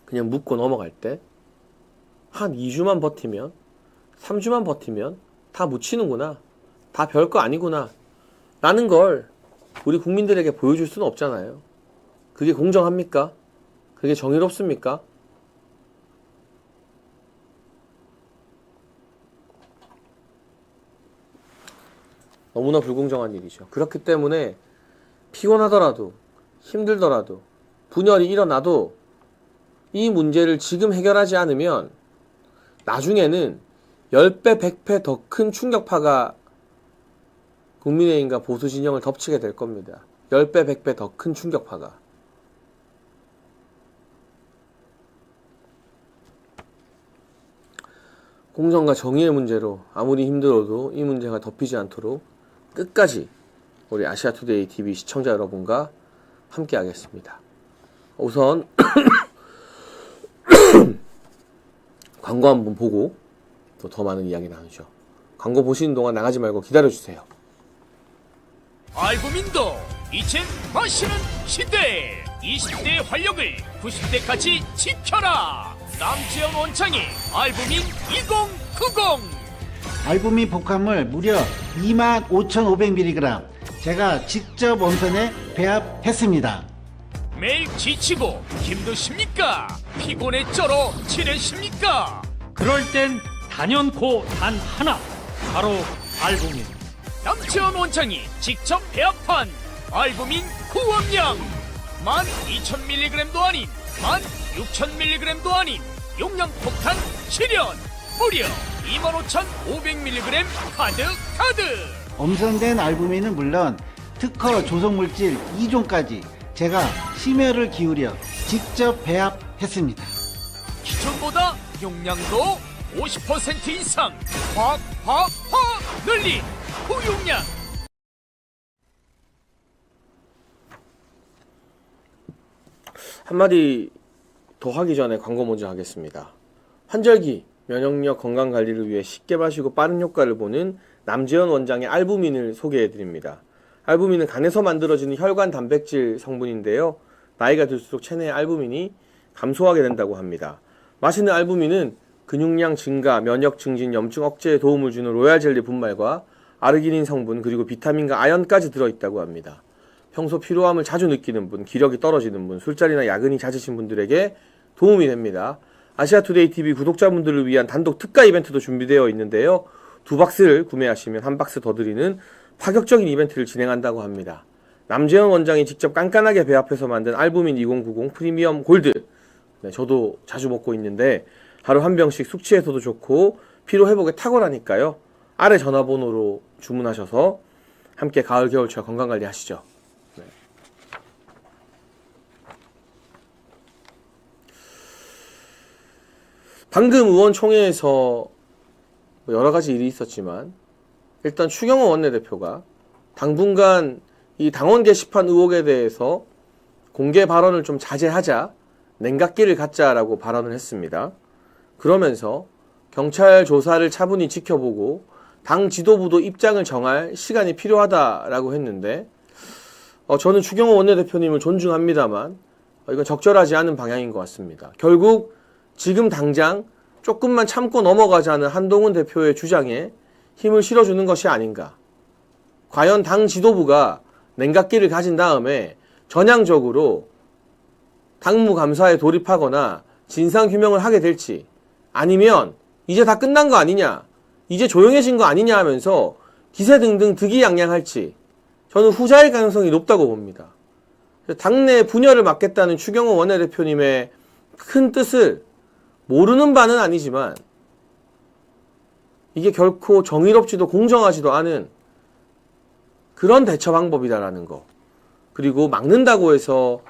그냥 묻고 넘어갈 때 한 2주만 버티면 3주만 버티면 다 묻히는구나, 다 별거 아니구나 라는 걸 우리 국민들에게 보여줄 수는 없잖아요. 그게 공정합니까? 그게 정의롭습니까? 너무나 불공정한 일이죠. 그렇기 때문에 피곤하더라도 힘들더라도 분열이 일어나도 이 문제를 지금 해결하지 않으면 나중에는 10배, 100배 더 큰 충격파가 국민의힘과 보수 진영을 덮치게 될 겁니다. 10배, 100배 더 큰 충격파가. 공정과 정의의 문제로 아무리 힘들어도 이 문제가 덮이지 않도록 끝까지 우리 아시아투데이 TV 시청자 여러분과 함께 하겠습니다. 우선 광고 한번 보고 또 더 많은 이야기 나누죠. 광고 보시는 동안 나가지 말고 기다려주세요. 알부민도 이젠 마시는 시대. 20대의 활력을 90대까지 지켜라. 남지현 원창의 알부민 2090. 알부민 복합물 무려 25,500mg 제가 직접 원산에 배합했습니다. 매일 지치고 힘드십니까? 피곤에 쩔어 지내십니까? 그럴 땐 단연코 단 하나, 바로 알부민. 남지현 원창이 직접 배합한 알부민 구원량 12,000mg도 아닌 16,000mg도 아닌 용량 폭탄 실현 무려 25,500mg 가득. 엄선된 알부민은 물론 특허 조성물질 2종까지 제가 심혈을 기울여 직접 배합했습니다. 기존보다 용량도 50% 이상 확 늘린 고용량. 한마디 더 하기 전에 광고 먼저 하겠습니다. 환절기 면역력 건강관리를 위해 쉽게 마시고 빠른 효과를 보는 남지현 원장의 알부민을 소개해드립니다. 알부민은 간에서 만들어지는 혈관 단백질 성분인데요. 나이가 들수록 체내의 알부민이 감소하게 된다고 합니다. 마시는 알부민은 근육량 증가, 면역 증진, 염증 억제에 도움을 주는 로얄 젤리 분말과 아르기닌 성분, 그리고 비타민과 아연까지 들어있다고 합니다. 평소 피로함을 자주 느끼는 분, 기력이 떨어지는 분, 술자리나 야근이 잦으신 분들에게 도움이 됩니다. 아시아투데이 TV 구독자분들을 위한 단독 특가 이벤트도 준비되어 있는데요. 2박스를 구매하시면 1박스 더 드리는 파격적인 이벤트를 진행한다고 합니다. 남재현 원장이 직접 깐깐하게 배합해서 만든 알부민 2090 프리미엄 골드. 네, 저도 자주 먹고 있는데 하루 한 병씩 숙취해서도 좋고 피로 회복에 탁월하니까요. 아래 전화번호로 주문하셔서 함께 가을 겨울철 건강관리 하시죠. 방금 의원총회에서 여러 가지 일이 있었지만 일단 추경호 원내대표가 당분간 이 당원 게시판 의혹에 대해서 공개 발언을 좀 자제하자, 냉각기를 갖자라고 발언을 했습니다. 그러면서 경찰 조사를 차분히 지켜보고 당 지도부도 입장을 정할 시간이 필요하다라고 했는데 저는 추경호 원내대표님을 존중합니다만 이건 적절하지 않은 방향인 것 같습니다. 결국 지금 당장 조금만 참고 넘어가자는 한동훈 대표의 주장에 힘을 실어주는 것이 아닌가. 과연 당 지도부가 냉각기를 가진 다음에 전향적으로 당무감사에 돌입하거나 진상규명을 하게 될지, 아니면 이제 다 끝난 거 아니냐, 이제 조용해진 거 아니냐 하면서 기세등등 득이양양할지, 저는 후자일 가능성이 높다고 봅니다. 당내 분열을 막겠다는 추경호 원내대표님의 큰 뜻을 모르는 바는 아니지만 이게 결코 정의롭지도 공정하지도 않은 그런 대처 방법이다라는 거. 그리고 막는다고 해서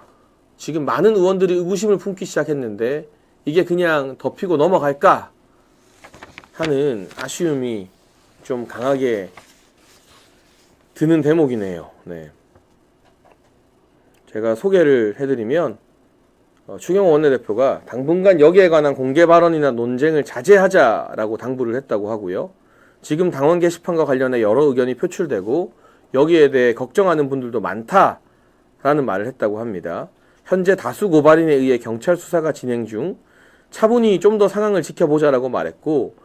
지금 많은 의원들이 의구심을 품기 시작했는데 이게 그냥 덮이고 넘어갈까 하는 아쉬움이 좀 강하게 드는 대목이네요. 네. 제가 소개를 해드리면 추경호 원내대표가 당분간 여기에 관한 공개 발언이나 논쟁을 자제하자라고 당부를 했다고 하고요. 지금 당원 게시판과 관련해 여러 의견이 표출되고 여기에 대해 걱정하는 분들도 많다라는 말을 했다고 합니다. 현재 다수 고발인에 의해 경찰 수사가 진행 중, 차분히 좀 더 상황을 지켜보자라고 말했고,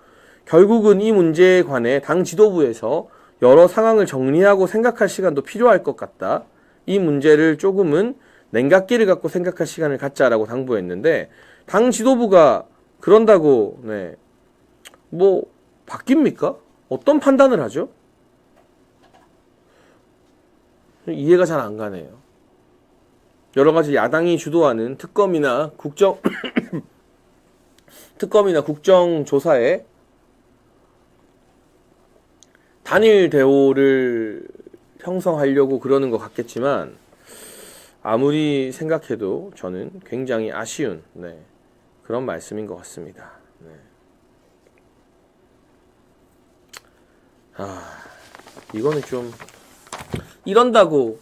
결국은 이 문제에 관해 당 지도부에서 여러 상황을 정리하고 생각할 시간도 필요할 것 같다. 이 문제를 조금은 냉각기를 갖고 생각할 시간을 갖자라고 당부했는데, 당 지도부가 그런다고 뭐 바뀝니까? 어떤 판단을 하죠? 이해가 잘 안 가네요. 여러 가지 야당이 주도하는 특검이나 국정조사에 단일 대오를 형성하려고 그러는 것 같겠지만, 아무리 생각해도 저는 굉장히 아쉬운 그런 말씀인 것 같습니다. 이거는 좀 이런다고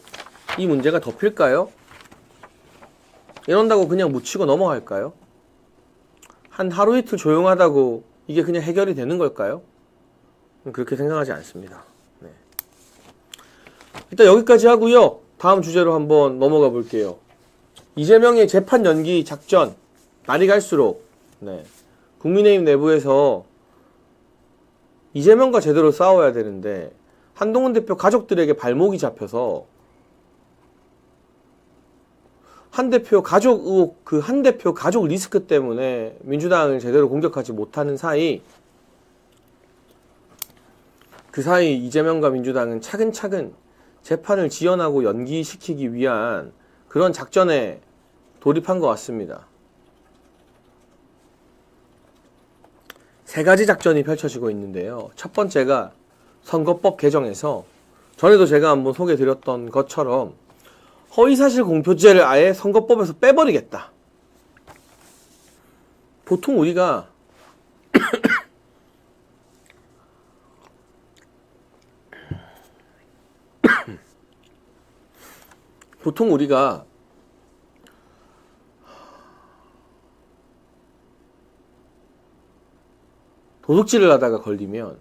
이 문제가 덮일까요? 이런다고 그냥 묻히고 넘어갈까요? 한 하루 이틀 조용하다고 이게 그냥 해결이 되는 걸까요? 그렇게 생각하지 않습니다. 일단 여기까지 하고요. 다음 주제로 한번 넘어가 볼게요. 이재명의 재판 연기 작전, 날이 갈수록 국민의힘 내부에서 이재명과 제대로 싸워야 되는데 한동훈 대표 가족들에게 발목이 잡혀서 한 대표 가족 의혹, 그 한 대표 가족 리스크 때문에 민주당을 제대로 공격하지 못하는 사이, 그 사이 이재명과 민주당은 차근차근 재판을 지연하고 연기시키기 위한 그런 작전에 돌입한 것 같습니다. 세 가지 작전이 펼쳐지고 있는데요. 첫 번째가 선거법 개정에서 전에도 제가 한번 소개드렸던 것처럼 허위사실 공표죄를 아예 선거법에서 빼버리겠다. 보통 우리가 도둑질을 하다가 걸리면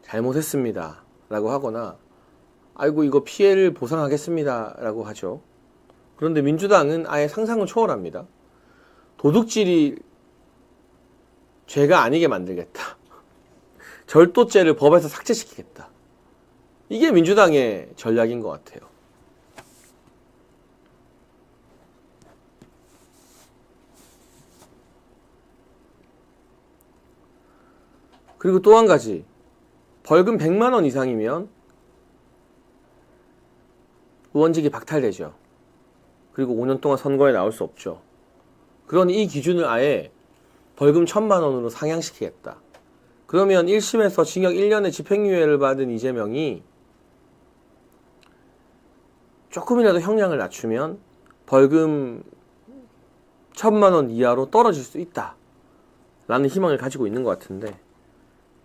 잘못했습니다 라고 하거나 아이고 이거 피해를 보상하겠습니다 라고 하죠. 그런데 민주당은 아예 상상을 초월합니다. 도둑질이 죄가 아니게 만들겠다. 절도죄를 법에서 삭제시키겠다. 이게 민주당의 전략인 것 같아요. 그리고 또 한 가지, 벌금 100만 원 이상이면 의원직이 박탈되죠. 그리고 5년 동안 선거에 나올 수 없죠. 그러니 이 기준을 아예 벌금 1000만 원으로 상향시키겠다. 그러면 1심에서 징역 1년의 집행유예를 받은 이재명이 조금이라도 형량을 낮추면 벌금 1000만 원 이하로 떨어질 수 있다. 라는 희망을 가지고 있는 것 같은데,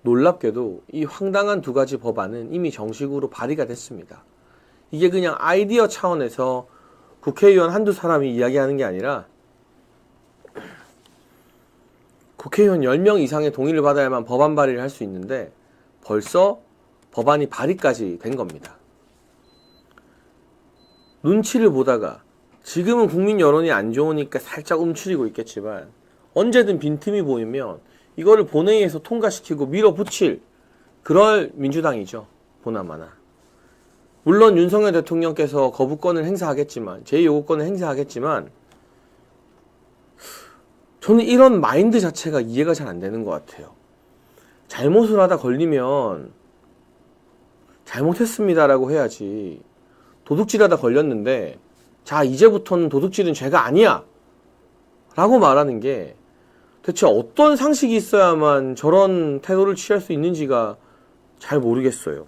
놀랍게도 이 황당한 두 가지 법안은 이미 정식으로 발의가 됐습니다. 이게 그냥 아이디어 차원에서 국회의원 한두 사람이 이야기하는 게 아니라 국회의원 10명 이상의 동의를 받아야만 법안 발의를 할 수 있는데 벌써 법안이 발의까지 된 겁니다. 눈치를 보다가 지금은 국민 여론이 안 좋으니까 살짝 움츠리고 있겠지만 언제든 빈틈이 보이면 이거를 본회의에서 통과시키고 밀어붙일 그럴 민주당이죠. 보나마나. 물론 윤석열 대통령께서 거부권을 행사하겠지만, 제2요구권을 행사하겠지만 저는 이런 마인드 자체가 이해가 잘 안 되는 것 같아요. 잘못을 하다 걸리면 잘못했습니다라고 해야지. 도둑질하다 걸렸는데 자 이제부터는 도둑질은 죄가 아니야 라고 말하는 게 대체 어떤 상식이 있어야만 저런 태도를 취할 수 있는지가 잘 모르겠어요.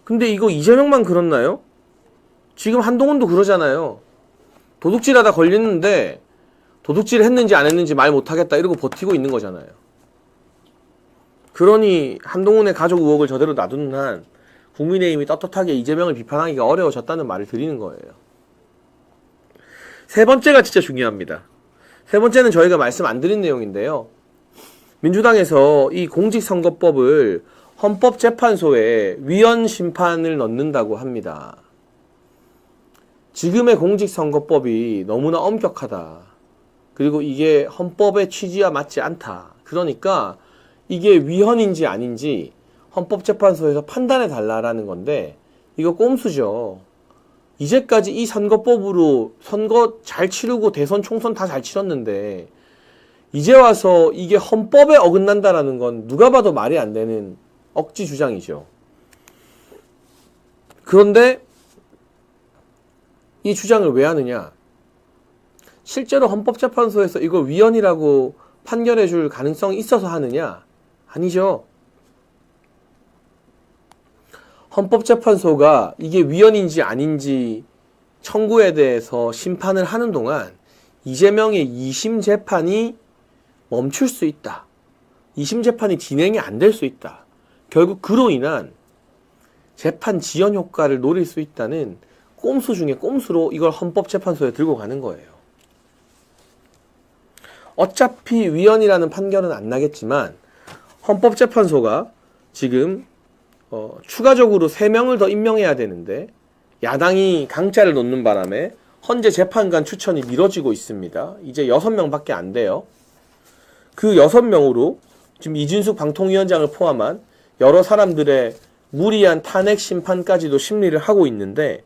근데 이거 이재명만 그렇나요? 지금 한동훈도 그러잖아요. 도둑질하다 걸렸는데 도둑질 했는지 안 했는지 말 못하겠다 이러고 버티고 있는 거잖아요. 그러니 한동훈의 가족 의혹을 저대로 놔두는 한 국민의힘이 떳떳하게 이재명을 비판하기가 어려워졌다는 말을 드리는 거예요. 세 번째가 진짜 중요합니다. 세 번째는 저희가 말씀 안 드린 내용인데요. 민주당에서 이 공직선거법을 헌법재판소에 위헌 심판을 넣는다고 합니다. 지금의 공직선거법이 너무나 엄격하다. 그리고 이게 헌법의 취지와 맞지 않다. 그러니까 이게 위헌인지 아닌지 헌법재판소에서 판단해 달라라는 건데 이거 꼼수죠. 이제까지 이 선거법으로 선거 잘 치르고 대선 총선 다 잘 치렀는데 이제 와서 이게 헌법에 어긋난다라는 건 누가 봐도 말이 안 되는 억지 주장이죠. 그런데 이 주장을 왜 하느냐? 실제로 헌법재판소에서 이걸 위헌이라고 판결해 줄 가능성이 있어서 하느냐? 아니죠. 헌법재판소가 이게 위헌인지 아닌지 청구에 대해서 심판을 하는 동안 이재명의 2심 재판이 멈출 수 있다. 2심 재판이 진행이 안 될 수 있다. 결국 그로 인한 재판 지연 효과를 노릴 수 있다는 꼼수 중에 꼼수로 이걸 헌법재판소에 들고 가는 거예요. 어차피 위헌이라는 판결은 안 나겠지만 헌법재판소가 지금 추가적으로 3명을 더 임명해야 되는데 야당이 강짜를 놓는 바람에 헌재 재판관 추천이 미뤄지고 있습니다. 이제 6명밖에 안 돼요. 그 6명으로 지금 이진숙 방통위원장을 포함한 여러 사람들의 무리한 탄핵 심판까지도 심리를 하고 있는데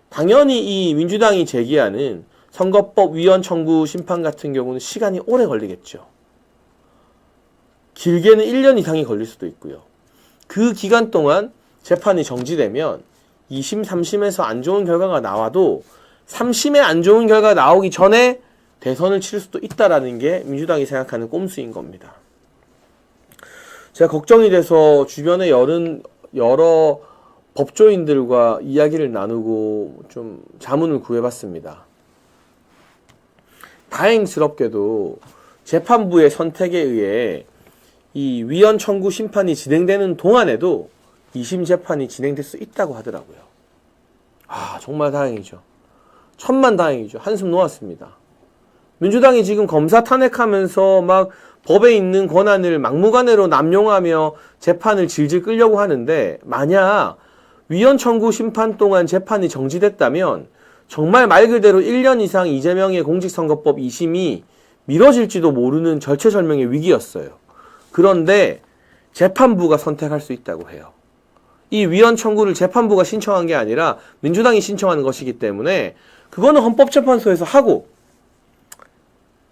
당연히 이 민주당이 제기하는 선거법 위헌 청구 심판 같은 경우는 시간이 오래 걸리겠죠. 길게는 1년 이상이 걸릴 수도 있고요. 그 기간 동안 재판이 정지되면 2심, 3심에서 안 좋은 결과가 나와도 3심에 안 좋은 결과가 나오기 전에 대선을 치를 수도 있다라는 게 민주당이 생각하는 꼼수인 겁니다. 제가 걱정이 돼서 주변에 여러 법조인들과 이야기를 나누고 좀 자문을 구해봤습니다. 다행스럽게도 재판부의 선택에 의해 이 위헌 청구 심판이 진행되는 동안에도 2심 재판이 진행될 수 있다고 하더라고요. 정말 다행이죠. 천만다행이죠. 한숨 놓았습니다. 민주당이 지금 검사 탄핵하면서 막 법에 있는 권한을 막무가내로 남용하며 재판을 질질 끌려고 하는데 만약 위헌 청구 심판 동안 재판이 정지됐다면 정말 말 그대로 1년 이상 이재명의 공직선거법 2심이 미뤄질지도 모르는 절체절명의 위기였어요. 그런데 재판부가 선택할 수 있다고 해요. 이 위헌 청구를 재판부가 신청한 게 아니라 민주당이 신청하는 것이기 때문에 그거는 헌법재판소에서 하고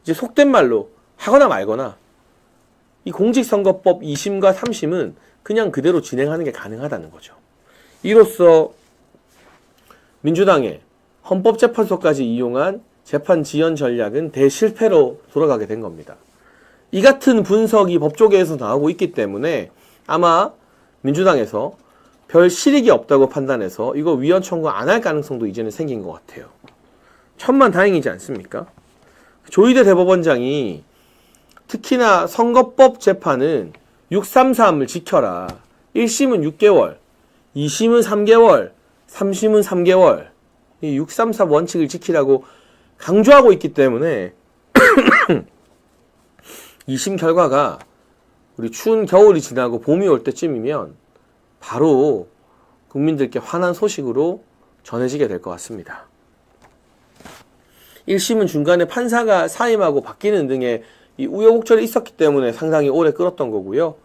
이제 속된 말로 하거나 말거나 이 공직선거법 2심과 3심은 그냥 그대로 진행하는 게 가능하다는 거죠. 이로써 민주당의 헌법재판소까지 이용한 재판 지연 전략은 대실패로 돌아가게 된 겁니다. 이 같은 분석이 법조계에서 나오고 있기 때문에 아마 민주당에서 별 실익이 없다고 판단해서 이거 위헌 청구 안 할 가능성도 이제는 생긴 것 같아요. 천만다행이지 않습니까? 조희대 대법원장이 특히나 선거법 재판은 633을 지켜라. 1심은 6개월, 2심은 3개월, 3심은 3개월. 이 633 원칙을 지키라고 강조하고 있기 때문에 2심 결과가 우리 추운 겨울이 지나고 봄이 올 때쯤이면 바로 국민들께 환한 소식으로 전해지게 될 것 같습니다. 1심은 중간에 판사가 사임하고 바뀌는 등의 이 우여곡절이 있었기 때문에 상당히 오래 끌었던 거고요.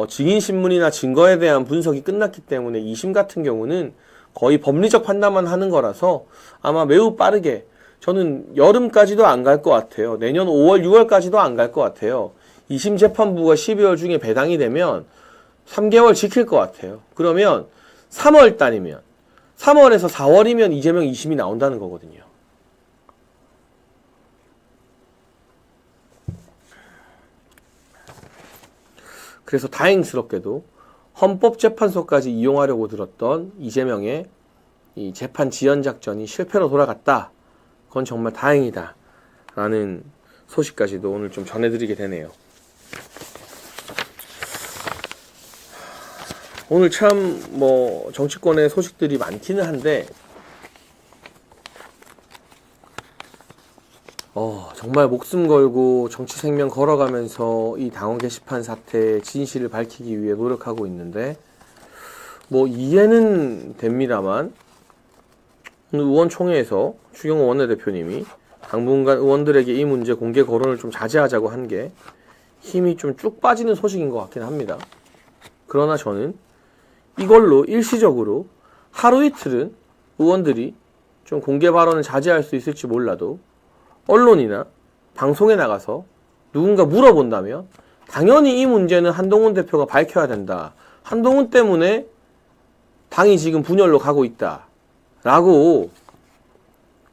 증인신문이나 증거에 대한 분석이 끝났기 때문에 2심 같은 경우는 거의 법리적 판단만 하는 거라서 아마 매우 빠르게, 저는 여름까지도 안 갈 것 같아요. 내년 5월, 6월까지도 안 갈 것 같아요. 2심 재판부가 12월 중에 배당이 되면 3개월 지킬 것 같아요. 그러면 3월 달이면, 3월에서 4월이면 이재명 2심이 나온다는 거거든요. 그래서 다행스럽게도 헌법재판소까지 이용하려고 들었던 이재명의 이 재판 지연 작전이 실패로 돌아갔다. 그건 정말 다행이다. 라는 소식까지도 오늘 좀 전해드리게 되네요. 오늘 참 정치권의 소식들이 많기는 한데 정말 목숨 걸고 정치 생명 걸어가면서 이 당원 게시판 사태의 진실을 밝히기 위해 노력하고 있는데 이해는 됩니다만 오늘 의원총회에서 추경호 원내대표님이 당분간 의원들에게 이 문제 공개 거론을 좀 자제하자고 한 게 힘이 좀 쭉 빠지는 소식인 것 같긴 합니다. 그러나 저는 이걸로 일시적으로 하루 이틀은 의원들이 좀 공개 발언을 자제할 수 있을지 몰라도 언론이나 방송에 나가서 누군가 물어본다면 당연히 이 문제는 한동훈 대표가 밝혀야 된다. 한동훈 때문에 당이 지금 분열로 가고 있다. 라고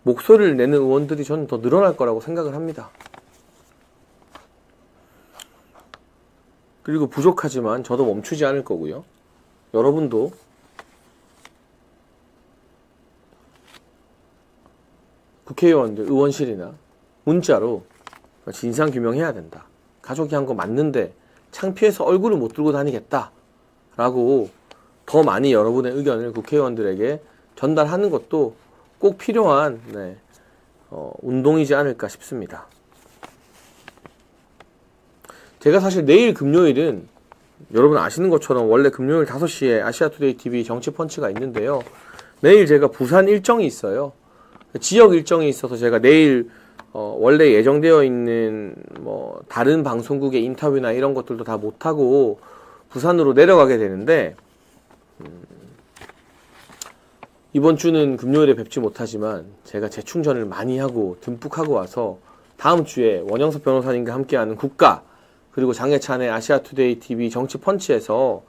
목소리를 내는 의원들이 저는 더 늘어날 거라고 생각을 합니다. 그리고 부족하지만 저도 멈추지 않을 거고요. 여러분도 국회의원들, 의원실이나 문자로 진상규명해야 된다. 가족이 한 거 맞는데 창피해서 얼굴을 못 들고 다니겠다. 라고 더 많이 여러분의 의견을 국회의원들에게 전달하는 것도 꼭 필요한 운동이지 않을까 싶습니다. 제가 사실 내일 금요일은 여러분 아시는 것처럼 원래 금요일 5시에 아시아투데이 TV 정치펀치가 있는데요. 내일 제가 부산 일정이 있어요. 지역 일정이 있어서 제가 내일 원래 예정되어 있는 다른 방송국의 인터뷰나 이런 것들도 다 못하고 부산으로 내려가게 되는데 이번 주는 금요일에 뵙지 못하지만 제가 재충전을 많이 하고 듬뿍 하고 와서 다음 주에 원영석 변호사님과 함께하는 국가 그리고 장혜찬의 아시아투데이 TV 정치펀치에서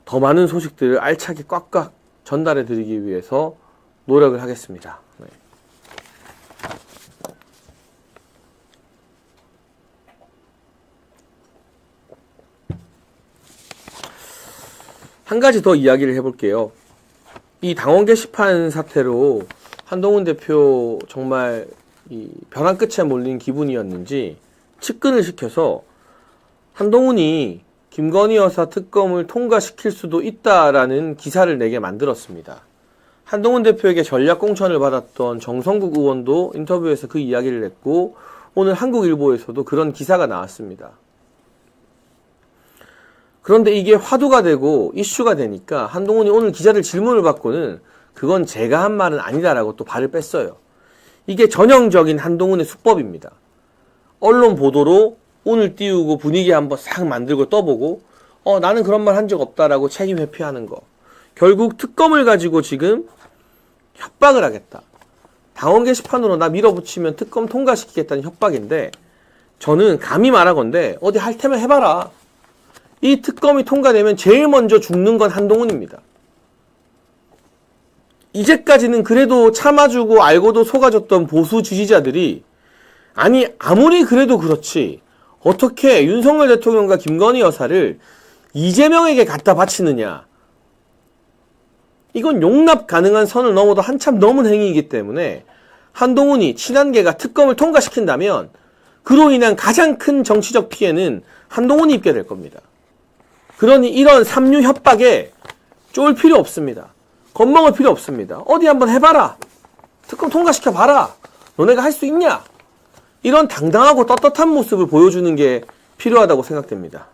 더 많은 소식들을 알차게 꽉꽉 전달해 드리기 위해서 노력을 하겠습니다. 네. 한 가지 더 이야기를 해볼게요. 이 당원 게시판 사태로 한동훈 대표 정말 이 벼랑 끝에 몰린 기분이었는지 측근을 시켜서 한동훈이 김건희 여사 특검을 통과시킬 수도 있다라는 기사를 내게 만들었습니다. 한동훈 대표에게 전략 공천을 받았던 정성국 의원도 인터뷰에서 그 이야기를 했고 오늘 한국일보에서도 그런 기사가 나왔습니다. 그런데 이게 화두가 되고 이슈가 되니까 한동훈이 오늘 기자들 질문을 받고는 그건 제가 한 말은 아니다라고 또 발을 뺐어요. 이게 전형적인 한동훈의 수법입니다. 언론 보도로 오늘 띄우고 분위기 한번 싹 만들고 떠보고 나는 그런 말 한 적 없다라고 책임 회피하는 거. 결국 특검을 가지고 지금 협박을 하겠다. 당원 게시판으로 나 밀어붙이면 특검 통과시키겠다는 협박인데 저는 감히 말하건대 어디 할 테면 해봐라. 이 특검이 통과되면 제일 먼저 죽는 건 한동훈입니다. 이제까지는 그래도 참아주고 알고도 속아줬던 보수 지지자들이 아니 아무리 그래도 그렇지 어떻게 윤석열 대통령과 김건희 여사를 이재명에게 갖다 바치느냐. 이건 용납 가능한 선을 넘어도 한참 넘은 행위이기 때문에 한동훈이 친한계가 특검을 통과시킨다면 그로 인한 가장 큰 정치적 피해는 한동훈이 입게 될 겁니다. 그러니 이런 삼류 협박에 쫄 필요 없습니다. 겁먹을 필요 없습니다. 어디 한번 해봐라. 특검 통과시켜봐라. 너네가 할 수 있냐? 이런 당당하고 떳떳한 모습을 보여주는 게 필요하다고 생각됩니다.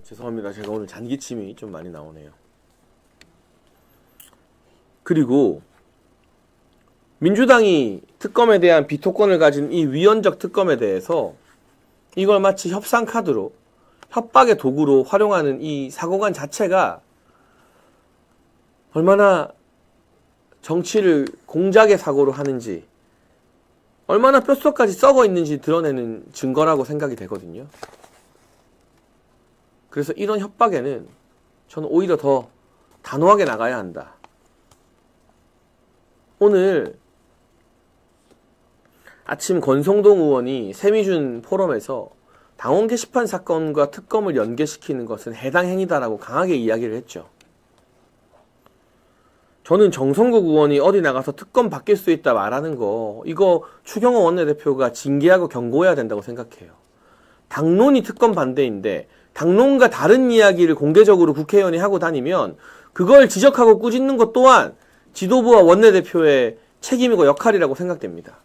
죄송합니다. 제가 오늘 잔기침이 좀 많이 나오네요. 그리고 민주당이 특검에 대한 비토권을 가진 이 위헌적 특검에 대해서 이걸 마치 협상 카드로, 협박의 도구로 활용하는 이 사고관 자체가 얼마나 정치를 공작의 사고로 하는지, 얼마나 뼛속까지 썩어 있는지 드러내는 증거라고 생각이 되거든요. 그래서 이런 협박에는 저는 오히려 더 단호하게 나가야 한다. 오늘 아침 권성동 의원이 세미준 포럼에서 당원 게시판 사건과 특검을 연계시키는 것은 해당 행위다라고 강하게 이야기를 했죠. 저는 정성국 의원이 어디 나가서 특검 바뀔 수 있다 말하는 거, 이거 추경호 원내대표가 징계하고 경고해야 된다고 생각해요. 당론이 특검 반대인데 당론과 다른 이야기를 공개적으로 국회의원이 하고 다니면 그걸 지적하고 꾸짖는 것 또한 지도부와 원내대표의 책임이고 역할이라고 생각됩니다.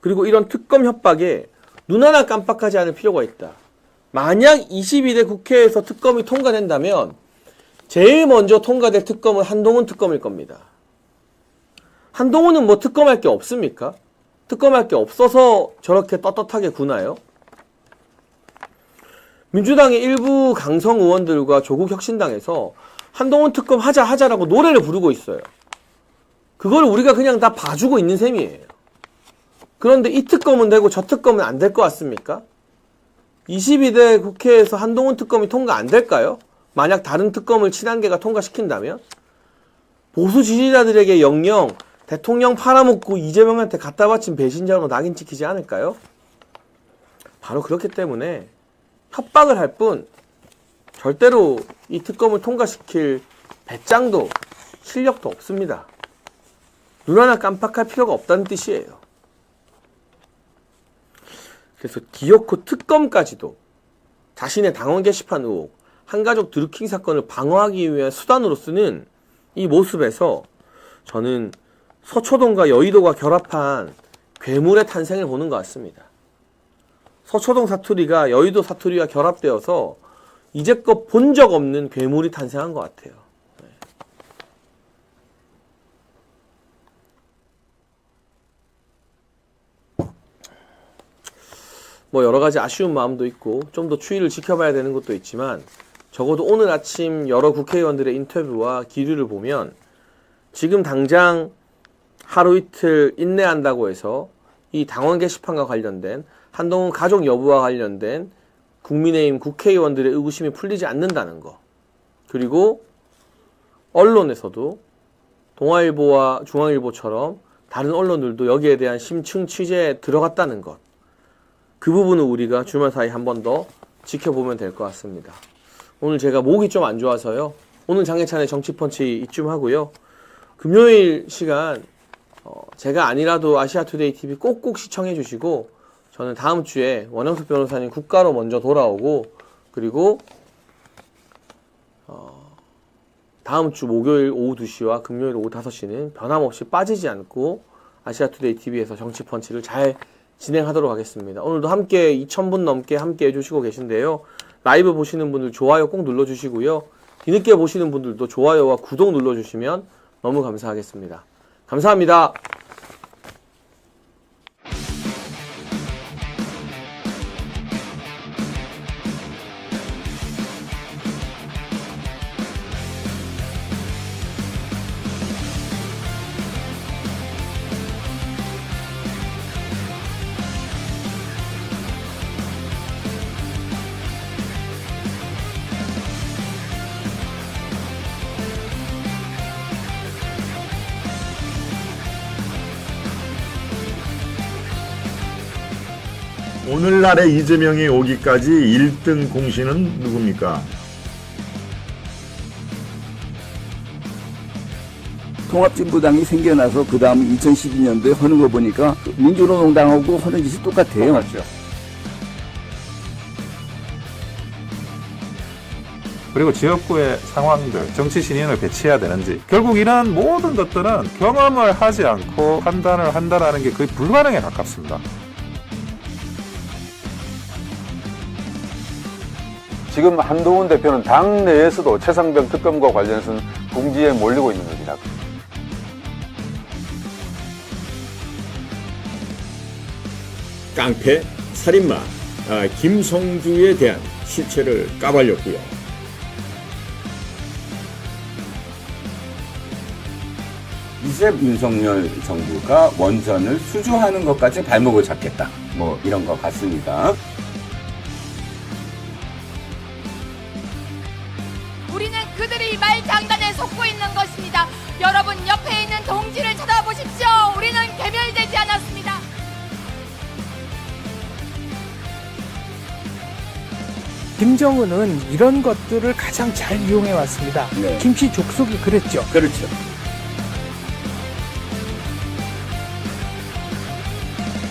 그리고 이런 특검 협박에 눈 하나 깜빡하지 않을 필요가 있다. 만약 22대 국회에서 특검이 통과된다면 제일 먼저 통과될 특검은 한동훈 특검일 겁니다. 한동훈은 뭐 특검할 게 없습니까? 특검할 게 없어서 저렇게 떳떳하게 구나요? 민주당의 일부 강성 의원들과 조국 혁신당에서 한동훈 특검 하자라고 노래를 부르고 있어요. 그걸 우리가 그냥 다 봐주고 있는 셈이에요. 그런데 이 특검은 되고 저 특검은 안 될 것 같습니까? 22대 국회에서 한동훈 특검이 통과 안 될까요? 만약 다른 특검을 친한계가 통과시킨다면? 보수 지지자들에게 영영 대통령 팔아먹고 이재명한테 갖다 바친 배신자로 낙인 찍히지 않을까요? 바로 그렇기 때문에 협박을 할 뿐 절대로 이 특검을 통과시킬 배짱도 실력도 없습니다. 눈 하나 깜빡할 필요가 없다는 뜻이에요. 그래서 기어코 특검까지도 자신의 당원 게시판 의혹, 한가족 드루킹 사건을 방어하기 위한 수단으로 쓰는 이 모습에서 저는 서초동과 여의도가 결합한 괴물의 탄생을 보는 것 같습니다. 서초동 사투리가 여의도 사투리와 결합되어서 이제껏 본 적 없는 괴물이 탄생한 것 같아요. 뭐 여러 가지 아쉬운 마음도 있고 좀 더 추이를 지켜봐야 되는 것도 있지만 적어도 오늘 아침 여러 국회의원들의 인터뷰와 기류를 보면 지금 당장 하루 이틀 인내한다고 해서 이 당원 게시판과 관련된 한동훈 가족 여부와 관련된 국민의힘 국회의원들의 의구심이 풀리지 않는다는 거, 그리고 언론에서도 동아일보와 중앙일보처럼 다른 언론들도 여기에 대한 심층 취재에 들어갔다는 것, 그 부분을 우리가 주말 사이 한 번 더 지켜보면 될 것 같습니다. 오늘 제가 목이 좀 안 좋아서요. 오늘 장혜찬의 정치펀치 이쯤 하고요. 금요일 시간 제가 아니라도 아시아투데이 TV 꼭꼭 시청해 주시고, 저는 다음 주에 원영석 변호사님 국가로 먼저 돌아오고, 그리고 다음 주 목요일 오후 2시와 금요일 오후 5시는 변함없이 빠지지 않고 아시아투데이 TV에서 정치펀치를 잘 진행하도록 하겠습니다. 오늘도 함께 2,000분 넘게 함께 해주시고 계신데요. 라이브 보시는 분들 좋아요 꼭 눌러주시고요. 뒤늦게 보시는 분들도 좋아요와 구독 눌러주시면 너무 감사하겠습니다. 감사합니다. 오늘날의 이재명이 오기까지 1등 공신은 누굽니까? 통합진보당이 생겨나서 그 다음 2012년도에 하는 거 보니까 민주노동당하고 하는 짓이 똑같아요. 똑같죠. 그리고 지역구의 상황들, 정치 신인을 배치해야 되는지, 결국 이런 모든 것들은 경험을 하지 않고 판단을 한다는 게 거의 불가능에 가깝습니다. 지금 한동훈 대표는 당 내에서도 최상병 특검과 관련해서는 궁지에 몰리고 있는 겁니다. 깡패, 살인마, 김성주에 대한 실체를 까발렸고요. 이제 윤석열 정부가 원전을 수주하는 것까지 발목을 잡겠다. 뭐 이런 것 같습니다. 우리는 그들의 말장난에 속고 있는 것입니다. 여러분 옆에 있는 동지를 쳐다보십시오. 우리는 개멸되지 않았습니다. 김정은은 이런 것들을 가장 잘 이용해 왔습니다. 네. 김씨 족속이 그랬죠. 그렇죠.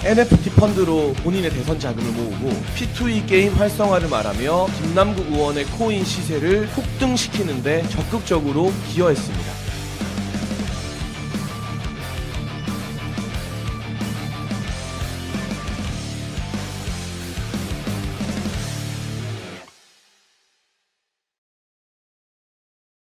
NFT 펀드로 본인의 대선 자금을 모으고 P2E 게임 활성화를 말하며 김남국 의원의 코인 시세를 폭등시키는데 적극적으로 기여했습니다.